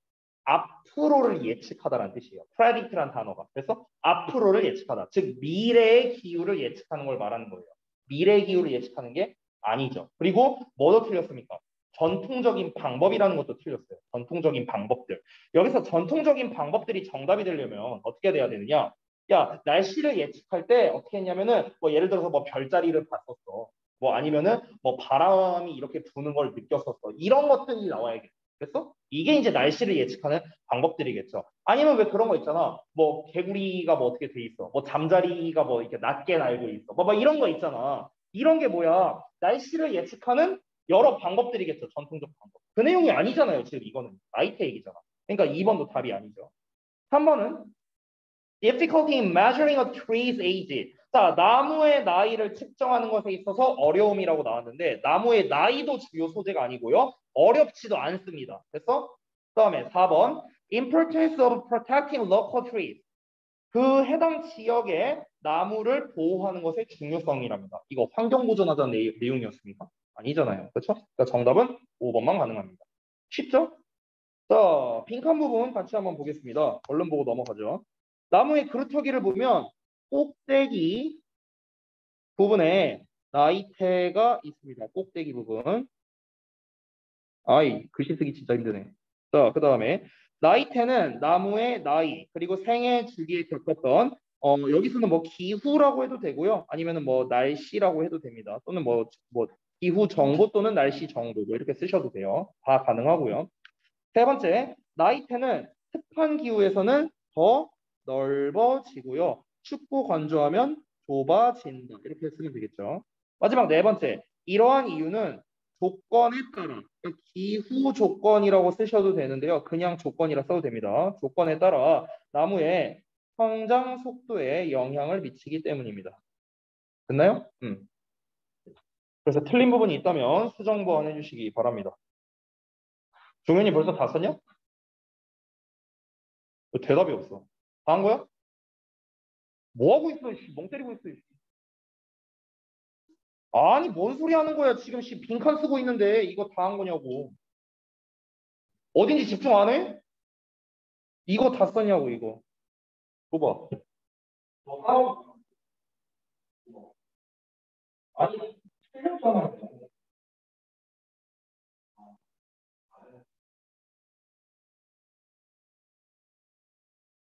앞으로를 예측하다라는 뜻이에요. predict라는 단어가. 그래서 앞으로를 예측하다. 즉 미래의 기후를 예측하는 걸 말하는 거예요. 미래의 기후를 예측하는 게 아니죠. 그리고 뭐도 틀렸습니까? 전통적인 방법이라는 것도 틀렸어요. 전통적인 방법들. 여기서 전통적인 방법들이 정답이 되려면 어떻게 돼야 되느냐? 야, 날씨를 예측할 때 어떻게 했냐면은 뭐 예를 들어서 뭐 별자리를 봤었어. 뭐 아니면은 뭐 바람이 이렇게 부는 걸 느꼈었어. 이런 것들이 나와야겠어. 그래서 이게 이제 날씨를 예측하는 방법들이겠죠. 아니면 왜 그런 거 있잖아. 뭐 개구리가 뭐 어떻게 돼 있어. 뭐 잠자리가 뭐 이렇게 낮게 날고 있어. 뭐 이런 거 있잖아. 이런 게 뭐야? 날씨를 예측하는 여러 방법들이겠죠. 전통적 방법. 그 내용이 아니잖아요. 지금 이거는 나이테 얘기잖아. 그러니까 2번도 답이 아니죠. 3번은 difficulty in measuring a tree's age. 자, 나무의 나이를 측정하는 것에 있어서 어려움이라고 나왔는데 나무의 나이도 주요 소재가 아니고요. 어렵지도 않습니다. 됐어? 그다음에 4번 importance of protecting local trees. 그 해당 지역의 나무를 보호하는 것의 중요성이랍니다. 이거 환경보존하자는 내용이었습니까? 아니잖아요. 그렇죠? 그러니까 정답은 5번만 가능합니다. 쉽죠? 자, 빈칸 부분 같이 한번 보겠습니다. 얼른 보고 넘어가죠. 나무의 그루터기를 보면 꼭대기 부분에 나이테가 있습니다. 꼭대기 부분. 아이, 글씨 쓰기 진짜 힘드네. 자, 그 다음에 나이테는 나무의 나이, 그리고 생애 주기에 겪었던 여기서는 뭐 기후라고 해도 되고요. 아니면은 뭐 날씨라고 해도 됩니다. 또는 뭐 기후 정보 또는 날씨 정보 뭐 이렇게 쓰셔도 돼요. 다 가능하고요. 세 번째, 나이테는 습한 기후에서는 더 넓어지고요. 춥고 건조하면 좁아진다. 이렇게 쓰면 되겠죠. 마지막 네 번째, 이러한 이유는 조건에 따라, 그러니까 기후 조건이라고 쓰셔도 되는데요. 그냥 조건이라 써도 됩니다. 조건에 따라 나무의 성장 속도에 영향을 미치기 때문입니다. 됐나요? 그래서 틀린 부분이 있다면 수정 보완해 주시기 바랍니다. 종현이 벌써 다 썼냐? 대답이 없어. 다 한 거야? 뭐 하고 있어? 멍 때리고 있어. 아니, 뭔 소리 하는 거야? 지금 빈칸 쓰고 있는데 이거 다 한 거냐고. 어딘지 집중 안 해? 이거 다 썼냐고, 이거. 봐봐. 아니, 틀렸잖아.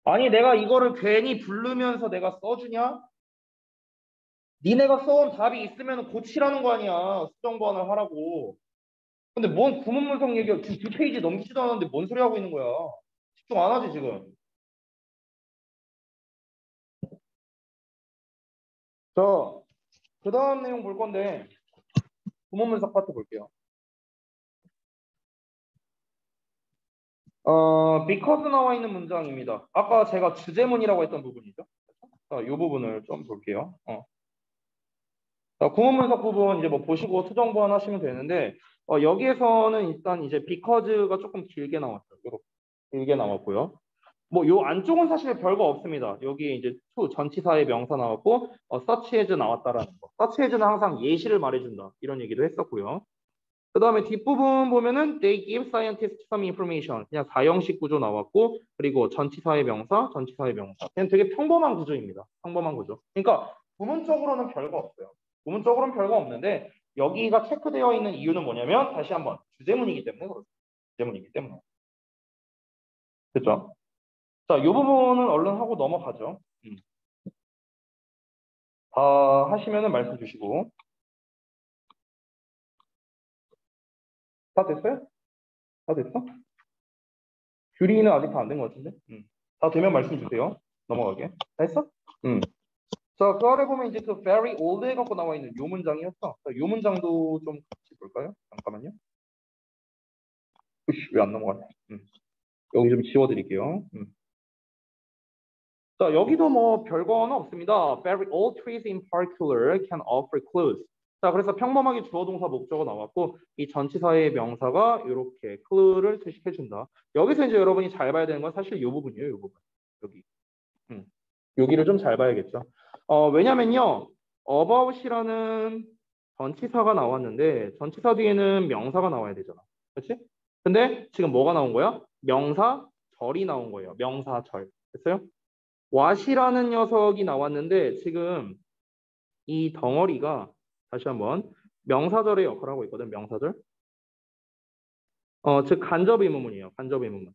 아니, 내가 이거를 괜히 부르면서 내가 써주냐? 니네가 써온 답이 있으면 고치라는 거 아니야. 수정 보완을 하라고. 근데 뭔 구문문성 얘기야. 지금 두 페이지 넘기지도 않았는데 뭔 소리 하고 있는 거야. 집중 안 하지, 지금. 자, 그 다음 내용 볼 건데, 구문문석 파트 볼게요. because 나와 있는 문장입니다. 아까 제가 주제문이라고 했던 부분이죠. 자, 이 부분을 좀 볼게요. 자, 구문문석 부분 이제 뭐 보시고 수정 보완하시면 되는데, 여기에서는 일단 이제 because가 조금 길게 나왔어요. 이렇게 길게 나왔고요. 뭐 요 안쪽은 사실 별거 없습니다. 여기 이제 to 전치사의 명사 나왔고, such as 나왔다라는 거. such as는 항상 예시를 말해준다. 이런 얘기도 했었고요. 그 다음에 뒷부분 보면은 they give scientists some information. 그냥 사형식 구조 나왔고, 그리고 전치사의 명사, 전치사의 명사. 그냥 되게 평범한 구조입니다. 평범한 구조. 그러니까 부문적으로는 별거 없어요. 부문적으로는 별거 없는데 여기가 체크되어 있는 이유는 뭐냐면 다시 한번 주제문이기 때문에 그렇죠. 주제문이기 때문에. 그렇죠? 자, 이 부분은 얼른 하고 넘어가죠. 다 하시면은 말씀 주시고. 다 됐어요? 다 됐어? 규리는 아직 다 안 된 것 같은데? 다 되면 말씀 주세요. 넘어가게. 다 했어? 자, 그 아래 보면 이제 그 very old에 갖고 나와 있는 요 문장이었어. 자, 요 문장도 좀 같이 볼까요? 잠깐만요. 왜 안 넘어가냐? 여기 좀 지워드릴게요. 자, 여기도 뭐 별거는 없습니다. Very old trees in particular can offer clues. 자, 그래서 평범하게 주어 동사 목적어 나왔고 이 전치사의 명사가 이렇게 clue를 표시해준다. 여기서 이제 여러분이 잘 봐야 되는 건 사실 이 부분이에요. 이 부분. 여기. 여기를 좀 잘 봐야겠죠. 왜냐면요. about이라는 전치사가 나왔는데 전치사 뒤에는 명사가 나와야 되잖아. 그렇지? 근데 지금 뭐가 나온 거야? 명사절이 나온 거예요. 명사절. 됐어요? what이라는 녀석이 나왔는데 지금 이 덩어리가 다시 한번 명사절의 역할을 하고 있거든. 명사절. 즉 간접 의문문이에요. 간접 의문문.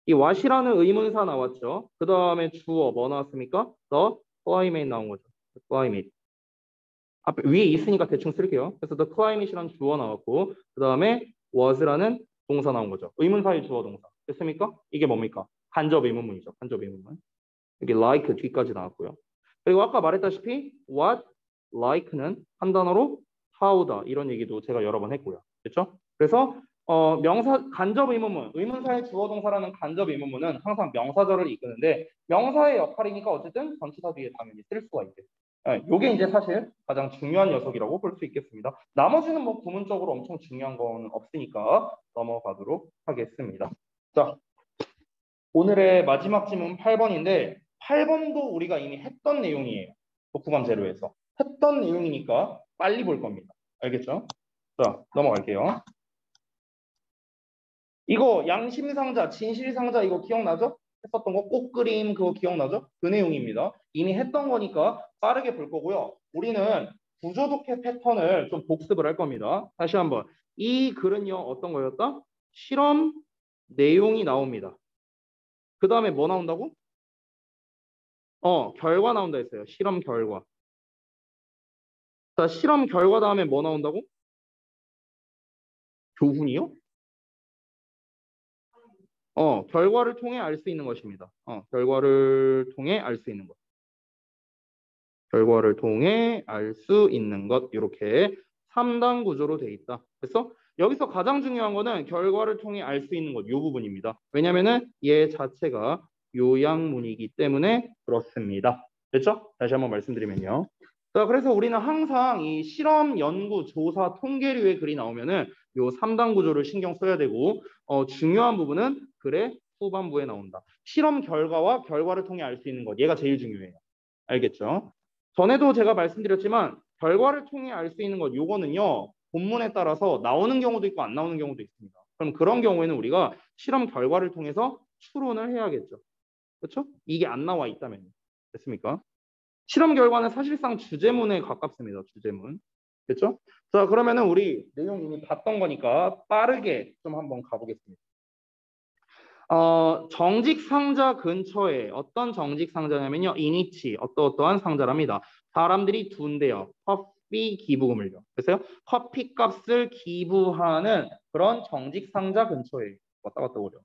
이 what이라는 의문사 나왔죠. 그 다음에 주어 뭐 나왔습니까? the climate 나온 거죠. the climate. 앞에 위에 있으니까 대충 쓸게요. 그래서 the climate이라는 주어 나왔고 그 다음에 was라는 동사 나온 거죠. 의문사의 주어 동사. 됐습니까? 이게 뭡니까? 간접 의문문이죠. 간접 의문문. 여기 like 뒤까지 나왔고요. 그리고 아까 말했다시피 what, like는 한 단어로 how다 이런 얘기도 제가 여러 번 했고요. 됐죠? 그래서 명사 간접 의문문, 의문사의 주어 동사라는 간접 의문문은 항상 명사절을 이끄는데 명사의 역할이니까 어쨌든 전치사 뒤에 당연히 쓸 수가 있겠죠. 이게 이제 사실 가장 중요한 녀석이라고 볼 수 있겠습니다. 나머지는 뭐 구문적으로 엄청 중요한 건 없으니까 넘어가도록 하겠습니다. 자, 오늘의 마지막 질문 8번인데 8번도 우리가 이미 했던 내용이에요. 독후감 재료에서. 했던 내용이니까 빨리 볼 겁니다. 알겠죠? 자, 넘어갈게요. 이거 양심상자, 진실상자 이거 기억나죠? 했었던 거 꽃그림 그거 기억나죠? 그 내용입니다. 이미 했던 거니까 빠르게 볼 거고요. 우리는 구조독해 패턴을 좀 복습을 할 겁니다. 다시 한번. 이 글은요 어떤 거였다? 실험 내용이 나옵니다. 그 다음에 뭐 나온다고? 결과 나온다 했어요. 실험 결과. 자, 실험 결과 다음에 뭐 나온다고? 교훈이요? 결과를 통해 알 수 있는 것입니다. 결과를 통해 알 수 있는 것. 결과를 통해 알 수 있는 것. 이렇게 3단 구조로 돼 있다. 그래서 여기서 가장 중요한 거는 결과를 통해 알 수 있는 것. 이 부분입니다. 왜냐면은 얘 자체가 요약문이기 때문에 그렇습니다. 됐죠? 다시 한번 말씀드리면요. 자, 그래서 우리는 항상 이 실험, 연구, 조사, 통계류의 글이 나오면은 요 3단 구조를 신경 써야 되고 중요한 부분은 글의 후반부에 나온다. 실험 결과와 결과를 통해 알 수 있는 것. 얘가 제일 중요해요. 알겠죠? 전에도 제가 말씀드렸지만 결과를 통해 알 수 있는 것 요거는요. 본문에 따라서 나오는 경우도 있고 안 나오는 경우도 있습니다. 그럼 그런 경우에는 우리가 실험 결과를 통해서 추론을 해야겠죠. 그렇죠? 이게 안 나와 있다면. 됐습니까? 실험 결과는 사실상 주제문에 가깝습니다. 주제문. 됐죠? 자, 그러면은 우리 내용 이미 봤던 거니까 빠르게 좀 한번 가보겠습니다. 정직 상자 근처에 어떤 정직 상자냐면요. 이니치 어떠한 상자랍니다. 사람들이 둔대요. 커피 기부금을요. 그래서요. 커피 값을 기부하는 그런 정직 상자 근처에 왔다 갔다 오죠.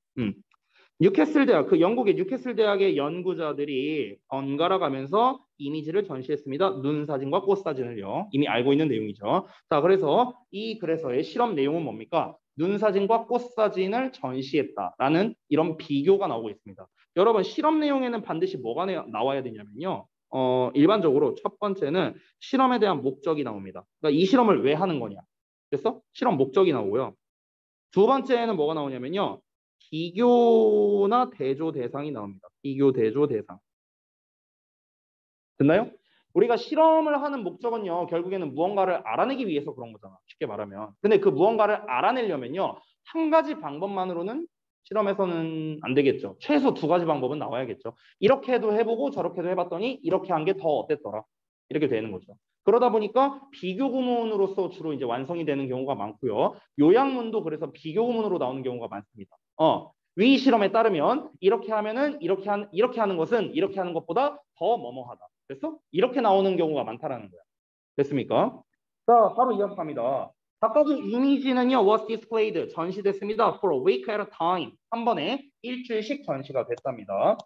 뉴캐슬 대학, 그 영국의 뉴캐슬 대학의 연구자들이 번갈아 가면서 이미지를 전시했습니다. 눈 사진과 꽃 사진을요. 이미 알고 있는 내용이죠. 자, 그래서 이 글에서의 실험 내용은 뭡니까? 눈 사진과 꽃 사진을 전시했다라는 이런 비교가 나오고 있습니다. 여러분, 실험 내용에는 반드시 뭐가 나와야 되냐면요. 일반적으로 첫 번째는 실험에 대한 목적이 나옵니다. 그러니까 이 실험을 왜 하는 거냐. 그래서 실험 목적이 나오고요. 두 번째는 뭐가 나오냐면요. 비교나 대조 대상이 나옵니다. 비교, 대조, 대상. 됐나요? 우리가 실험을 하는 목적은요. 결국에는 무언가를 알아내기 위해서 그런 거잖아. 쉽게 말하면. 근데 그 무언가를 알아내려면요. 한 가지 방법만으로는 실험에서는 안 되겠죠. 최소 두 가지 방법은 나와야겠죠. 이렇게도 해보고 저렇게도 해봤더니 이렇게 한 게 더 어땠더라. 이렇게 되는 거죠. 그러다 보니까 비교 구문으로서 주로 이제 완성이 되는 경우가 많고요. 요약문도 그래서 비교 구문으로 나오는 경우가 많습니다. 위 실험에 따르면 이렇게 하면은 이렇게 하는 것은 이렇게 하는 것보다 더 뭐뭐하다. 그래서 이렇게 나오는 경우가 많다라는 거야. 됐습니까? 자, 바로 이어갑니다. 각각의 이미지는요, was displayed, 전시됐습니다. For a week at a time. 한 번에 일주일씩 전시가 됐답니다.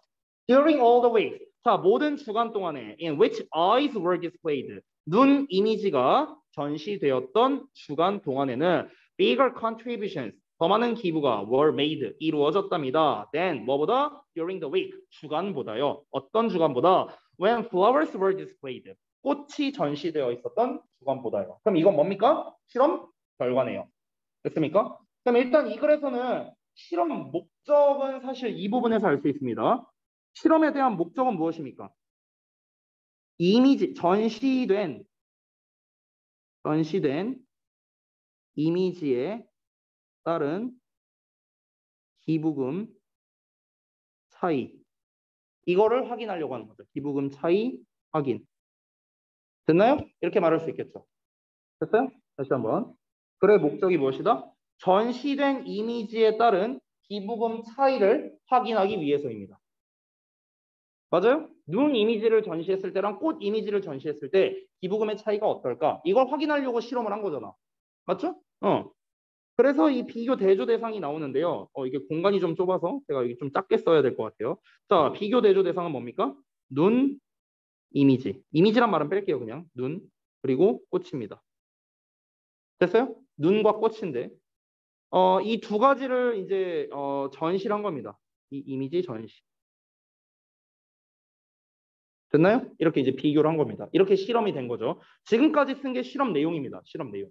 During all the weeks. 자, 모든 주간 동안에 in which eyes were displayed. 눈 이미지가 전시되었던 주간 동안에는 bigger contributions. 더 많은 기부가 were made. 이루어졌답니다. Then, 뭐보다? During the week. 주간보다요. 어떤 주간보다? When flowers were displayed. 꽃이 전시되어 있었던 주간보다요. 그럼 이건 뭡니까? 실험 결과네요. 됐습니까? 그럼 일단 이 글에서는 실험 목적은 사실 이 부분에서 알 수 있습니다. 실험에 대한 목적은 무엇입니까? 이미지, 전시된 이미지에 따른 기부금 차이. 이거를 확인하려고 하는 거죠. 기부금 차이 확인. 됐나요? 이렇게 말할 수 있겠죠. 됐어요? 다시 한번. 글의 목적이 무엇이다? 전시된 이미지에 따른 기부금 차이를 확인하기 위해서입니다. 맞아요? 눈 이미지를 전시했을 때랑 꽃 이미지를 전시했을 때 기부금의 차이가 어떨까? 이걸 확인하려고 실험을 한 거잖아. 맞죠? 그래서 이 비교 대조 대상이 나오는데요. 이게 공간이 좀 좁아서 제가 이게 좀 작게 써야 될 것 같아요. 자, 비교 대조 대상은 뭡니까? 눈, 이미지. 이미지란 말은 뺄게요, 그냥. 눈, 그리고 꽃입니다. 됐어요? 눈과 꽃인데. 이 두 가지를 이제 전시를 한 겁니다. 이 이미지 전시. 됐나요? 이렇게 이제 비교를 한 겁니다. 이렇게 실험이 된 거죠. 지금까지 쓴 게 실험 내용입니다. 실험 내용.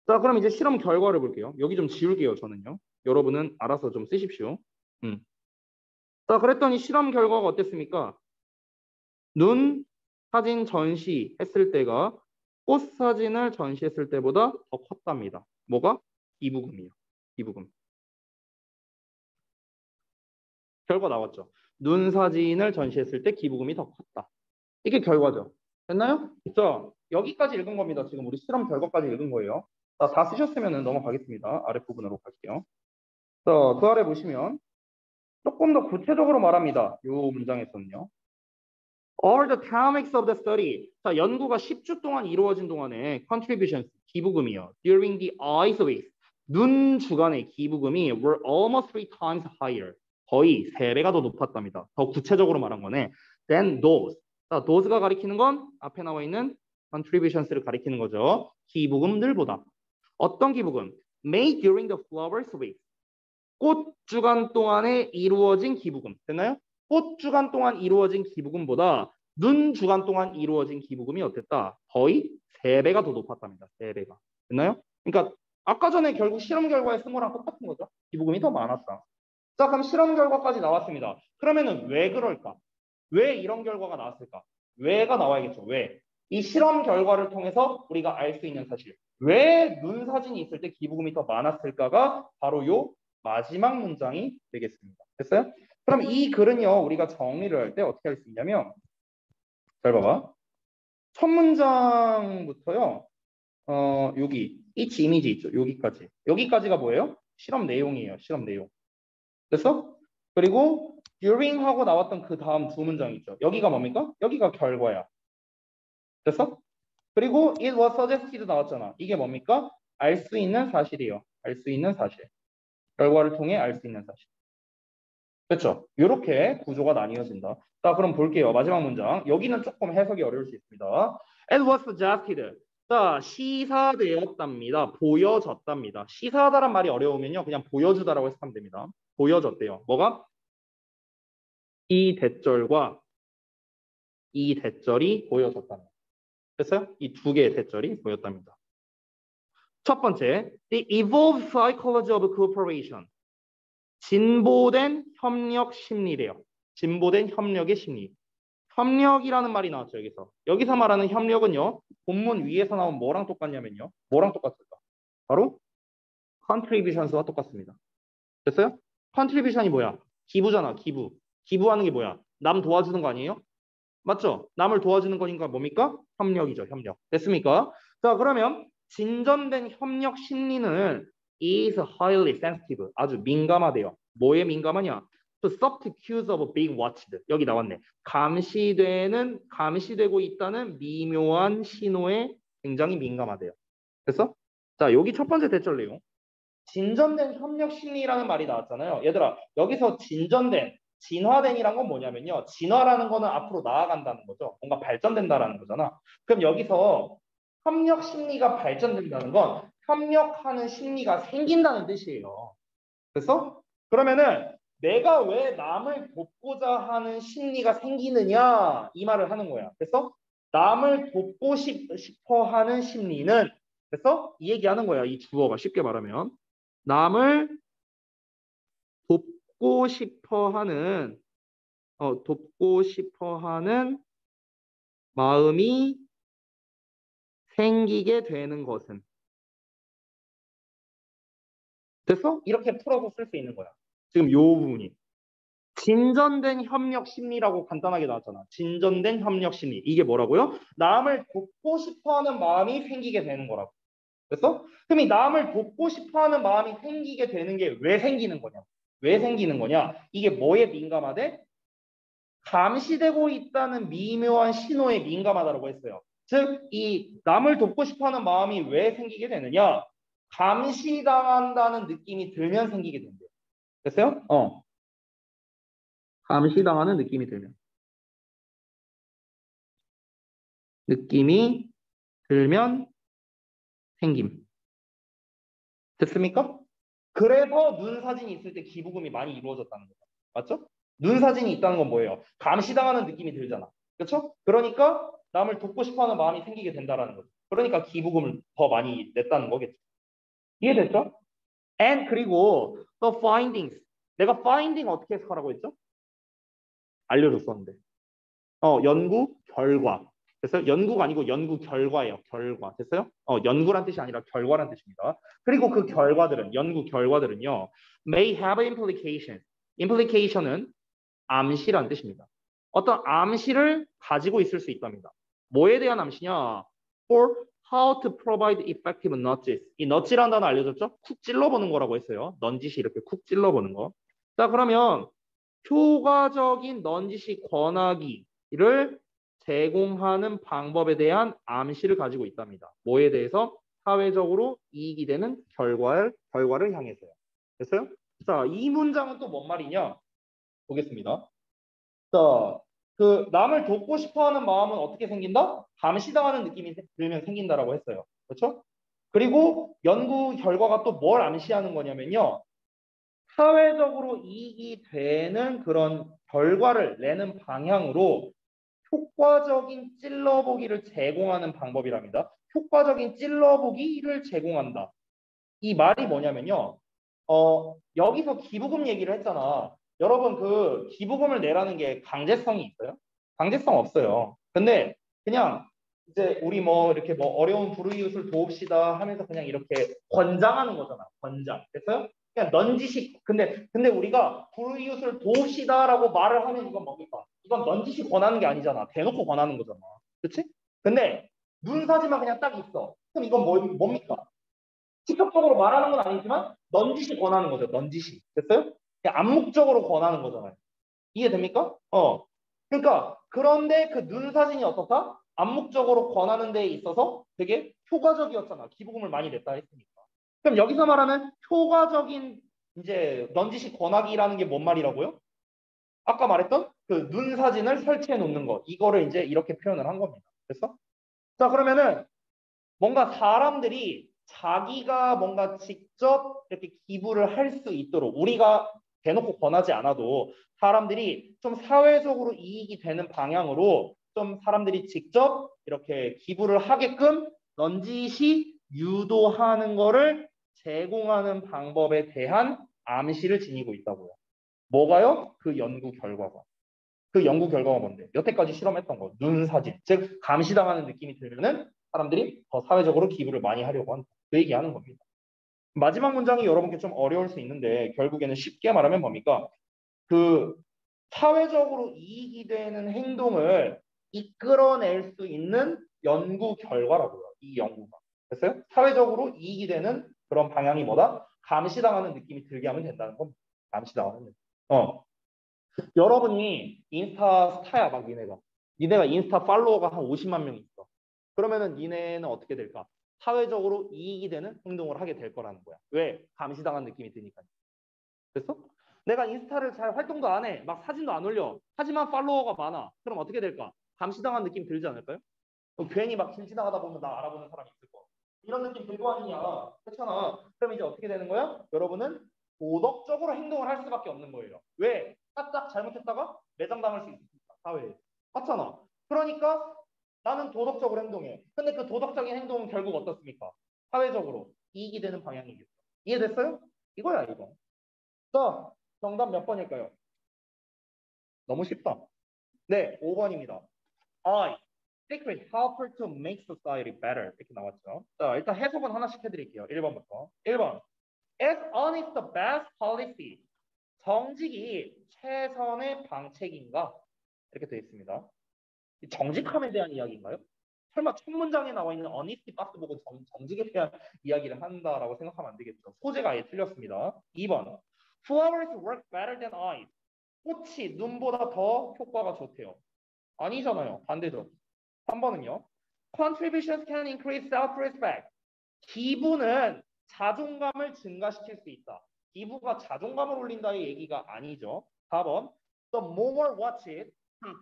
자, 그럼 이제 실험 결과를 볼게요. 여기 좀 지울게요, 저는요. 여러분은 알아서 좀 쓰십시오. 자, 그랬더니 실험 결과가 어땠습니까? 눈 사진 전시했을 때가 꽃 사진을 전시했을 때보다 더 컸답니다. 뭐가? 기부금이요. 기부금. 결과 나왔죠. 눈 사진을 전시했을 때 기부금이 더 컸다. 이게 결과죠. 됐나요? 자, 여기까지 읽은 겁니다. 지금 우리 실험 결과까지 읽은 거예요. 자, 다 쓰셨으면 넘어가겠습니다. 아랫부분으로 갈게요. 자, 그 아래 보시면 조금 더 구체적으로 말합니다. 이 문장에서는요. All the topics of the study. 자, 연구가 10주 동안 이루어진 동안에 contributions, 기부금이요. During the eyes week. 눈 주간의 기부금이 were almost 3 times higher. 거의 3배가 더 높았답니다. 더 구체적으로 말한 거네. Than those. 자, those가 가리키는 건 앞에 나와 있는 contributions를 가리키는 거죠. 기부금들보다. 어떤 기부금? Made during the flowers week. 꽃 주간 동안에 이루어진 기부금. 됐나요? 꽃 주간 동안 이루어진 기부금보다 눈 주간 동안 이루어진 기부금이 어땠다? 거의 3배가 더 높았답니다. 3배가. 됐나요? 그러니까 아까 전에 결국 실험 결과에 쓴 거랑 똑같은 거죠. 기부금이 더 많았다. 자, 그럼 실험 결과까지 나왔습니다. 그러면은 왜 그럴까? 왜 이런 결과가 나왔을까? 왜가 나와야겠죠. 왜? 이 실험 결과를 통해서 우리가 알 수 있는 사실. 왜 눈 사진이 있을 때 기부금이 더 많았을까가 바로 요 마지막 문장이 되겠습니다. 됐어요? 그럼 이 글은요, 우리가 정리를 할 때 어떻게 할 수 있냐면, 잘 봐봐. 첫 문장부터요, 여기, each 이미지 있죠. 여기까지. 여기까지가 뭐예요? 실험 내용이에요. 실험 내용. 됐어? 그리고 during 하고 나왔던 그 다음 두 문장 있죠. 여기가 뭡니까? 여기가 결과야. 됐어? 그리고 it was suggested 나왔잖아. 이게 뭡니까? 알 수 있는 사실이에요. 알 수 있는 사실. 결과를 통해 알 수 있는 사실. 그렇죠? 이렇게 구조가 나뉘어진다. 자, 그럼 볼게요. 마지막 문장. 여기는 조금 해석이 어려울 수 있습니다. It was suggested. 자, 시사되었답니다. 보여졌답니다. 시사하다란 말이 어려우면요. 그냥 보여주다라고 해석하면 됩니다. 보여졌대요. 뭐가? 이 대절과 이 대절이 보여졌답니다. 됐어요? 이 두 개의 대절이 보였답니다. 첫 번째, the evolved psychology of cooperation. 진보된 협력 심리래요. 진보된 협력의 심리. 협력이라는 말이 나왔죠, 여기서. 여기서 말하는 협력은요, 본문 위에서 나온 뭐랑 똑같냐면요. 뭐랑 똑같을까? 바로 contributions와 똑같습니다. 됐어요? contribution이 뭐야? 기부잖아, 기부. 기부하는 게 뭐야? 남 도와주는 거 아니에요? 맞죠? 남을 도와주는 거니까 뭡니까? 협력이죠, 협력. 됐습니까? 자, 그러면 진전된 협력 심리는 is highly sensitive. 아주 민감하대요. 뭐에 민감하냐? To soft cues of being watched. 여기 나왔네. 감시되고 있다는 미묘한 신호에 굉장히 민감하대요. 됐어? 자, 여기 첫 번째 대절 내용. 진전된 협력 심리라는 말이 나왔잖아요. 얘들아, 여기서 진화된이란 건 뭐냐면요. 진화라는 거는 앞으로 나아간다는 거죠. 뭔가 발전된다라는 거잖아. 그럼 여기서 협력 심리가 발전된다는 건 협력하는 심리가 생긴다는 뜻이에요. 그래서 그러면은 내가 왜 남을 돕고자 하는 심리가 생기느냐 이 말을 하는 거야. 그래서 남을 돕고 싶어 하는 심리는 그래서 이 얘기하는 거야. 이 주어가 쉽게 말하면 남을 돕고 싶어 하는 마음이 생기게 되는 것은 됐어? 이렇게 풀어서 쓸 수 있는 거야. 지금 요 부분이 진전된 협력 심리라고 간단하게 나왔잖아. 진전된 협력 심리. 이게 뭐라고요? 남을 돕고 싶어하는 마음이 생기게 되는 거라고. 됐어? 그럼 이 남을 돕고 싶어하는 마음이 생기게 되는 게 왜 생기는 거냐? 왜 생기는 거냐? 이게 뭐에 민감하대? 감시되고 있다는 미묘한 신호에 민감하다고 했어요. 즉, 이 남을 돕고 싶어하는 마음이 왜 생기게 되느냐? 감시당한다는 느낌이 들면 생기게 된대요. 됐어요? 감시당하는 느낌이 들면 생김. 됐습니까? 그래서 눈 사진이 있을 때 기부금이 많이 이루어졌다는 거죠. 맞죠? 눈 사진이 있다는 건 뭐예요? 감시당하는 느낌이 들잖아. 그렇죠? 그러니까 남을 돕고 싶어하는 마음이 생기게 된다라는 거죠. 그러니까 기부금을 더 많이 냈다는 거겠죠. 이해됐죠? And 그리고 the findings. 내가 finding 어떻게 해석하라고 했죠? 알려줬었는데. 연구 결과. 됐어요? 연구가 아니고 연구 결과예요. 결과. 됐어요? 연구란 뜻이 아니라 결과란 뜻입니다. 그리고 그 결과들은 연구 결과들은요. may have implication. implication은 암시란 뜻입니다. 어떤 암시를 가지고 있을 수 있답니다. 뭐에 대한 암시냐? for how to provide effective nudges. 이 nudge란 단어 알려줬죠? 쿡 찔러보는 거라고 했어요. 넌지시 이렇게 쿡 찔러보는 거. 자, 그러면 효과적인 넌지시 권하기를 제공하는 방법에 대한 암시를 가지고 있답니다. 뭐에 대해서? 사회적으로 이익이 되는 결과를 향해서요. 됐어요? 자, 이 문장은 또 뭔 말이냐? 보겠습니다. 자, 그 남을 돕고 싶어하는 마음은 어떻게 생긴다? 감시당하는 느낌이 들면 생긴다라고 했어요. 그렇죠? 그리고 연구 결과가 또 뭘 암시하는 거냐면요. 사회적으로 이익이 되는 그런 결과를 내는 방향으로 효과적인 찔러보기를 제공하는 방법이랍니다. 효과적인 찔러보기를 제공한다. 이 말이 뭐냐면요. 여기서 기부금 얘기를 했잖아. 여러분 그 기부금을 내라는 게 강제성이 있어요? 강제성 없어요. 근데 그냥 이제 우리 뭐 이렇게 뭐 어려운 불우이웃을 도웁시다 하면서 그냥 이렇게 권장하는 거잖아. 권장. 됐어요? 그냥 넌지시. 근데 우리가 불우이웃을 도웁시다라고 말을 하면 이건 뭡니까? 이건 넌지시 권하는 게 아니잖아. 대놓고 권하는 거잖아. 그렇지? 근데 눈사지만 그냥 딱 있어. 그럼 이건 뭡니까? 직접적으로 말하는 건 아니지만 넌지시 권하는 거죠. 넌지시. 됐어요? 그냥 암묵적으로 권하는 거잖아요. 이해됩니까? 그러니까 그런데 그 눈 사진이 어떻다? 암묵적으로 권하는 데 있어서 되게 효과적이었잖아. 기부금을 많이 냈다 했으니까. 그럼 여기서 말하는 효과적인 이제 넌지시 권하기라는 게 뭔 말이라고요? 아까 말했던 그 눈 사진을 설치해 놓는 거. 이거를 이제 이렇게 표현을 한 겁니다. 됐어? 자, 그러면은 뭔가 사람들이 자기가 뭔가 직접 이렇게 기부를 할 수 있도록 우리가 대놓고 권하지 않아도 사람들이 좀 사회적으로 이익이 되는 방향으로 좀 사람들이 직접 이렇게 기부를 하게끔 넌지시 유도하는 거를 제공하는 방법에 대한 암시를 지니고 있다고요. 뭐가요? 그 연구 결과가. 그 연구 결과가 뭔데? 여태까지 실험했던 거, 눈 사진, 즉 감시당하는 느낌이 들면은 사람들이 더 사회적으로 기부를 많이 하려고 한다. 그 얘기하는 겁니다. 마지막 문장이 여러분께 좀 어려울 수 있는데 결국에는 쉽게 말하면 뭡니까? 그 사회적으로 이익이 되는 행동을 이끌어낼 수 있는 연구 결과라고요. 이 연구가. 됐어요? 사회적으로 이익이 되는 그런 방향이 뭐다? 감시당하는 느낌이 들게 하면 된다는 겁니다. 감시당하는 느낌. 여러분이 인스타 스타야 막 니네가 인스타 팔로워가 한 50만 명 있어. 그러면은 니네는 어떻게 될까? 사회적으로 이익이 되는 행동을 하게 될 거라는 거야. 왜? 감시당한 느낌이 드니까. 됐어? 내가 인스타를 잘 활동도 안 해. 막 사진도 안 올려. 하지만 팔로워가 많아. 그럼 어떻게 될까? 감시당한 느낌 들지 않을까요? 괜히 막 길 지나가다 보면 나 알아보는 사람이 있을 거. 이런 느낌 들고 하느냐. 그렇잖아. 그럼 이제 어떻게 되는 거야? 여러분은 도덕적으로 행동을 할 수밖에 없는 거예요. 왜? 까딱 잘못했다가 매장당할 수 있으니까 사회에. 맞잖아. 그러니까 나는 도덕적으로 행동해. 근데 그 도덕적인 행동은 결국 어떻습니까? 사회적으로 이익이 되는 방향이겠죠. 이해됐어요? 이거야, 이거. 자, 정답 몇 번일까요? 너무 쉽다. 네, 5번입니다. I, secret helper to make society better. 이렇게 나왔죠. 자, 일단 해석은 하나씩 해드릴게요. 1번부터. 1번. As honest the best policy. 정직이 최선의 방책인가? 이렇게 되어 있습니다. 이 정직함에 대한 이야기인가요? 설마 첫 문장에 나와 있는 honesty 박스 보고 정직에 대한 이야기를 한다라고 생각하면 안 되겠죠. 소재가 아예 틀렸습니다. 2번. Flowers work better than eyes. 꽃이 눈보다 더 효과가 좋대요. 아니잖아요. 반대죠. 3번은요. Contributions can increase self-respect. 기부는 자존감을 증가시킬 수 있다. 기부가 자존감을 올린다의 얘기가 아니죠. 4번. The more watch it.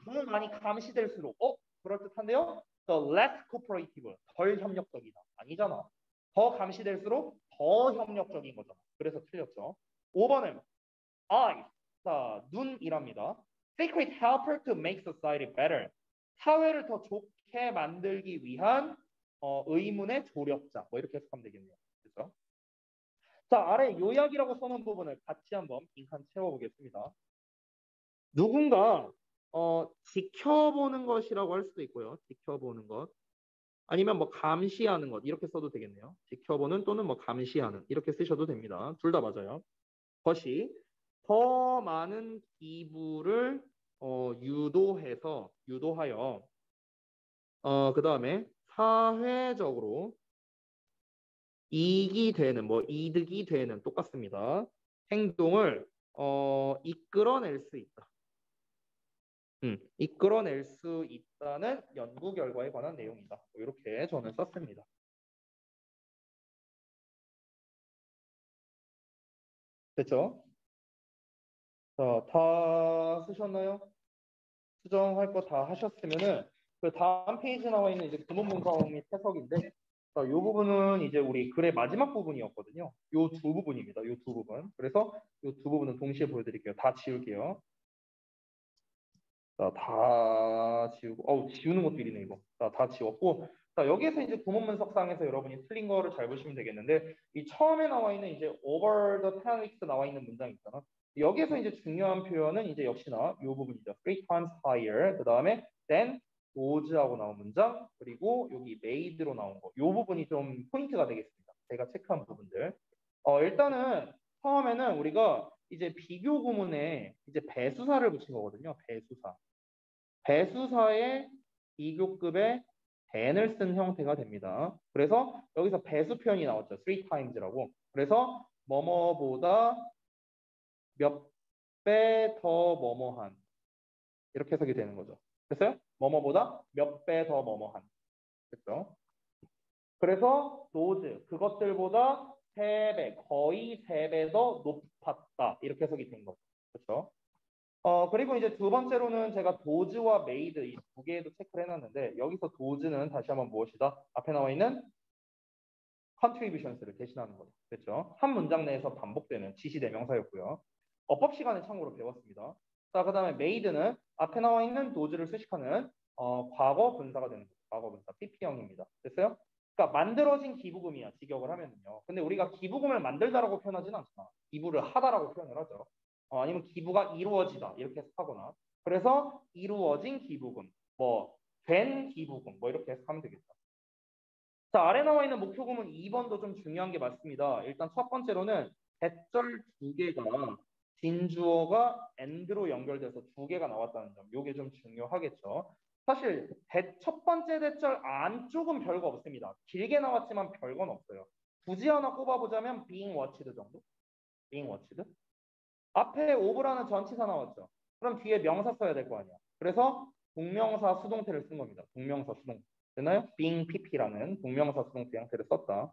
더 많이 감시될수록 그럴듯한데요. The less cooperative. 덜 협력적이다. 아니잖아. 더 감시될수록 더 협력적인 거잖아. 그래서 틀렸죠. 5번은 eyes. 자, 눈이랍니다. Secret helper to make society better. 사회를 더 좋게 만들기 위한 의문의 조력자. 뭐 이렇게 해석하면 되겠네요. 그렇죠? 자, 아래 요약이라고 써놓은 부분을 같이 한번 빈칸 채워보겠습니다. 누군가 지켜보는 것이라고 할 수도 있고요. 지켜보는 것. 아니면 뭐 감시하는 것. 이렇게 써도 되겠네요. 지켜보는 또는 뭐 감시하는. 이렇게 쓰셔도 됩니다. 둘 다 맞아요. 것이 더 많은 기부를 유도하여 그 다음에 사회적으로 이익이 되는 뭐 이득이 되는 똑같습니다. 행동을 이끌어낼 수 있다. 이끌어낼 수 있다는 연구 결과에 관한 내용이다. 이렇게 저는 썼습니다. 됐죠? 자, 다 쓰셨나요? 수정할 거 다 하셨으면은 그 다음 페이지에 나와 있는 이제 구문 분석 및 해석인데 자, 이 부분은 이제 우리 글의 마지막 부분이었거든요. 이 두 부분입니다. 이 두 부분. 그래서 이 두 부분은 동시에 보여드릴게요. 다 지울게요. 자, 다 지우고, 지우는 것도 일이네, 이거. 자, 다 지웠고, 자, 여기에서 이제 구문 분석상에서 여러분이 틀린 거를 잘 보시면 되겠는데, 이 처음에 나와 있는 이제 over the italics 나와 있는 문장 있잖아. 여기에서 이제 중요한 표현은 이제 역시나 이 부분이죠. three times higher. 그 다음에 then does하고 나온 문장, 그리고 여기 made로 나온 거. 이 부분이 좀 포인트가 되겠습니다. 제가 체크한 부분들. 일단은 처음에는 우리가 이제 비교 구문에 이제 배수사를 붙인 거거든요. 배수사. 배수사의 비교급의 than을 쓴 형태가 됩니다. 그래서 여기서 배수 표현이 나왔죠. three times라고. 그래서 뭐뭐보다 몇 배 더 뭐뭐한 이렇게 해석이 되는 거죠. 됐어요? 뭐뭐보다 몇 배 더 뭐뭐한. 됐죠? 그래서 those 그것들보다 3배, 거의 3배 더 높았다. 이렇게 해석이 된 거죠. 그렇죠? 그리고 이제 두 번째로는 제가 도즈와 메이드 이 두 개도 체크를 해놨는데 여기서 도즈는 다시 한번 무엇이다? 앞에 나와 있는 contributions를 대신하는 거죠. 그렇죠? 한 문장 내에서 반복되는 지시 대명사였고요. 어법 시간에 참고로 배웠습니다. 자, 그 다음에 메이드는 앞에 나와 있는 도즈를 수식하는 과거 분사가 되는 거죠. 과거 분사 PP형입니다. 됐어요? 그러니까 만들어진 기부금이야. 직역을 하면은요. 근데 우리가 기부금을 만들다라고 표현하지는 않잖아. 기부를 하다라고 표현을 하죠. 아니면 기부가 이루어지다 이렇게 해석하거나 그래서 이루어진 기부금 뭐 된 기부금 뭐 이렇게 해석하면 되겠죠. 자, 아래 나와 있는 목표금은 2번도 좀 중요한 게 맞습니다. 일단 첫 번째로는 대절 두 개가 진주어가 and로 연결돼서 두 개가 나왔다는 점. 이게 좀 중요하겠죠. 사실 첫 번째 대절 안쪽은 별거 없습니다. 길게 나왔지만 별건 없어요. 굳이 하나 꼽아보자면 being watched 정도? being watched? 앞에 오브라는 전치사 나왔죠. 그럼 뒤에 명사 써야 될 거 아니야. 그래서 동명사 수동태를 쓴 겁니다. 동명사 수동태. 되나요? being pp라는 동명사 수동태 형태를 썼다.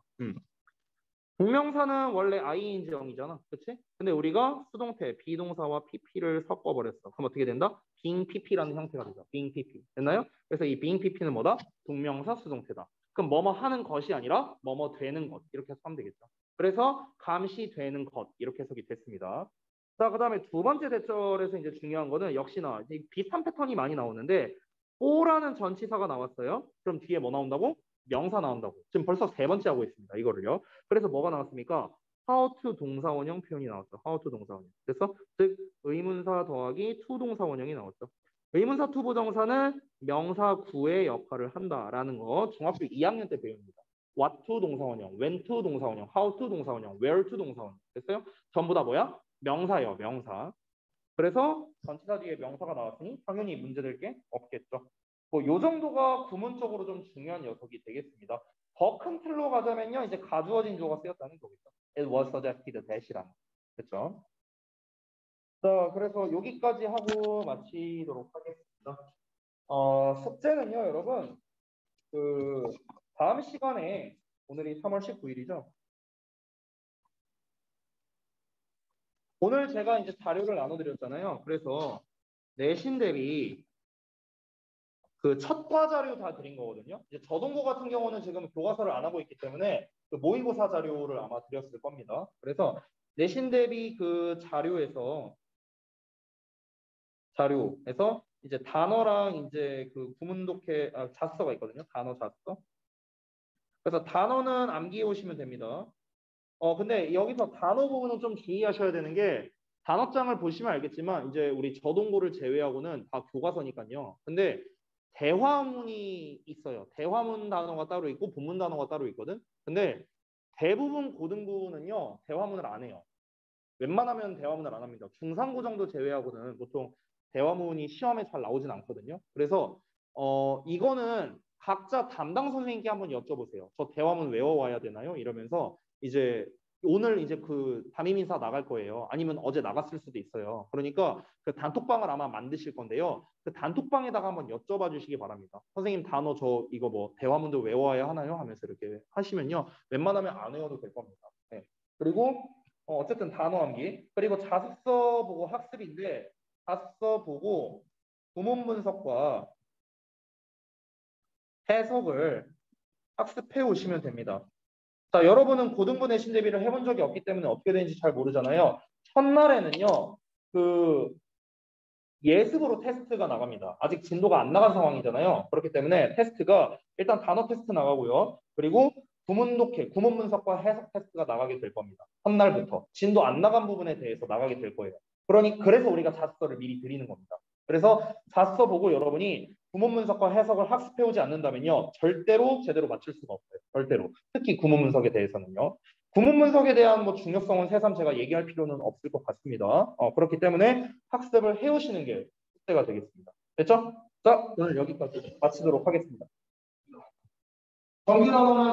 동명사는 원래 ing형이잖아. 그치? 근데 우리가 수동태, 비동사와 pp를 섞어버렸어. 그럼 어떻게 된다? being pp라는 형태가 되죠. being pp. 됐나요? 그래서 이 being pp는 뭐다? 동명사 수동태다. 그럼 뭐뭐 하는 것이 아니라 뭐뭐 되는 것. 이렇게 해석하면 되겠죠. 그래서 감시되는 것. 이렇게 해석이 됐습니다. 자, 그 다음에 두 번째 대절에서 이제 중요한 거는 역시나 이제 비슷한 패턴이 많이 나오는데 O라는 전치사가 나왔어요. 그럼 뒤에 뭐 나온다고? 명사 나온다고. 지금 벌써 세 번째 하고 있습니다. 이거를요. 그래서 뭐가 나왔습니까? how to 동사원형 표현이 나왔죠. how to 동사원형. 그래서 즉 의문사 더하기 to 동사원형이 나왔죠. 의문사 to 부정사는 명사 구의 역할을 한다라는 거 중학교 2학년 때 배웁니다. what to 동사원형, when to 동사원형, how to 동사원형, where to 동사원형. 됐어요? 전부 다 뭐야? 명사예요, 명사. 그래서 전치사 뒤에 명사가 나왔으니 당연히 문제될 게 없겠죠. 뭐 요 정도가 구문적으로 좀 중요한 녀석이 되겠습니다. 더 큰 틀로 가자면요, 이제 가주어진 주어가 쓰였다는 거겠죠. It was suggested that이라는. 그렇죠? 자, 그래서 여기까지 하고 마치도록 하겠습니다. 숙제는요, 여러분, 그 다음 시간에 오늘이 3월 19일이죠. 오늘 제가 이제 자료를 나눠드렸잖아요. 그래서 내신 대비 그 첫과 자료 다 드린 거거든요. 이제 저동고 같은 경우는 지금 교과서를 안 하고 있기 때문에 그 모의고사 자료를 아마 드렸을 겁니다. 그래서 내신 대비 그 자료에서 이제 단어랑 이제 그 구문독해 자습서가 있거든요. 단어 자습서. 그래서 단어는 암기해 오시면 됩니다. 근데 여기서 단어 부분은 좀 주의하셔야 되는 게 단어장을 보시면 알겠지만 이제 우리 저동고를 제외하고는 다 교과서니까요. 근데 대화문이 있어요. 대화문 단어가 따로 있고 본문 단어가 따로 있거든. 근데 대부분 고등부는요. 대화문을 안 해요. 웬만하면 대화문을 안 합니다. 중상고 정도 제외하고는 보통 대화문이 시험에 잘 나오진 않거든요. 그래서 이거는 각자 담당 선생님께 한번 여쭤보세요. 저 대화문 외워와야 되나요? 이러면서 이제 오늘 이제 그 담임인사 나갈 거예요. 아니면 어제 나갔을 수도 있어요. 그러니까 그 단톡방을 아마 만드실 건데요. 그 단톡방에다가 한번 여쭤봐 주시기 바랍니다. 선생님 단어 저 이거 뭐 대화문도 외워야 하나요? 하면서 이렇게 하시면요. 웬만하면 안 외워도 될 겁니다. 네. 그리고 어쨌든 단어 암기. 그리고 자습서 보고 학습인데 자습서 보고 구문 분석과 해석을 학습해 오시면 됩니다. 자, 여러분은 고등부 내신 대비를 해본 적이 없기 때문에 어떻게 되는지 잘 모르잖아요. 첫날에는요, 그 예습으로 테스트가 나갑니다. 아직 진도가 안 나간 상황이잖아요. 그렇기 때문에 테스트가 일단 단어 테스트 나가고요. 그리고 구문 독해, 구문 분석과 해석 테스트가 나가게 될 겁니다. 첫날부터 진도 안 나간 부분에 대해서 나가게 될 거예요. 그래서 우리가 자습서를 미리 드리는 겁니다. 그래서 자습서 보고 여러분이 구문 분석과 해석을 학습해 오지 않는다면요. 절대로 제대로 맞출 수가 없어요. 절대로. 특히 구문 분석에 대해서는요. 구문 분석에 대한 뭐 중요성은 새삼 제가 얘기할 필요는 없을 것 같습니다. 그렇기 때문에 학습을 해오시는 게 숙제가 되겠습니다. 됐죠? 자, 오늘 여기까지 마치도록 하겠습니다. 정규 단어는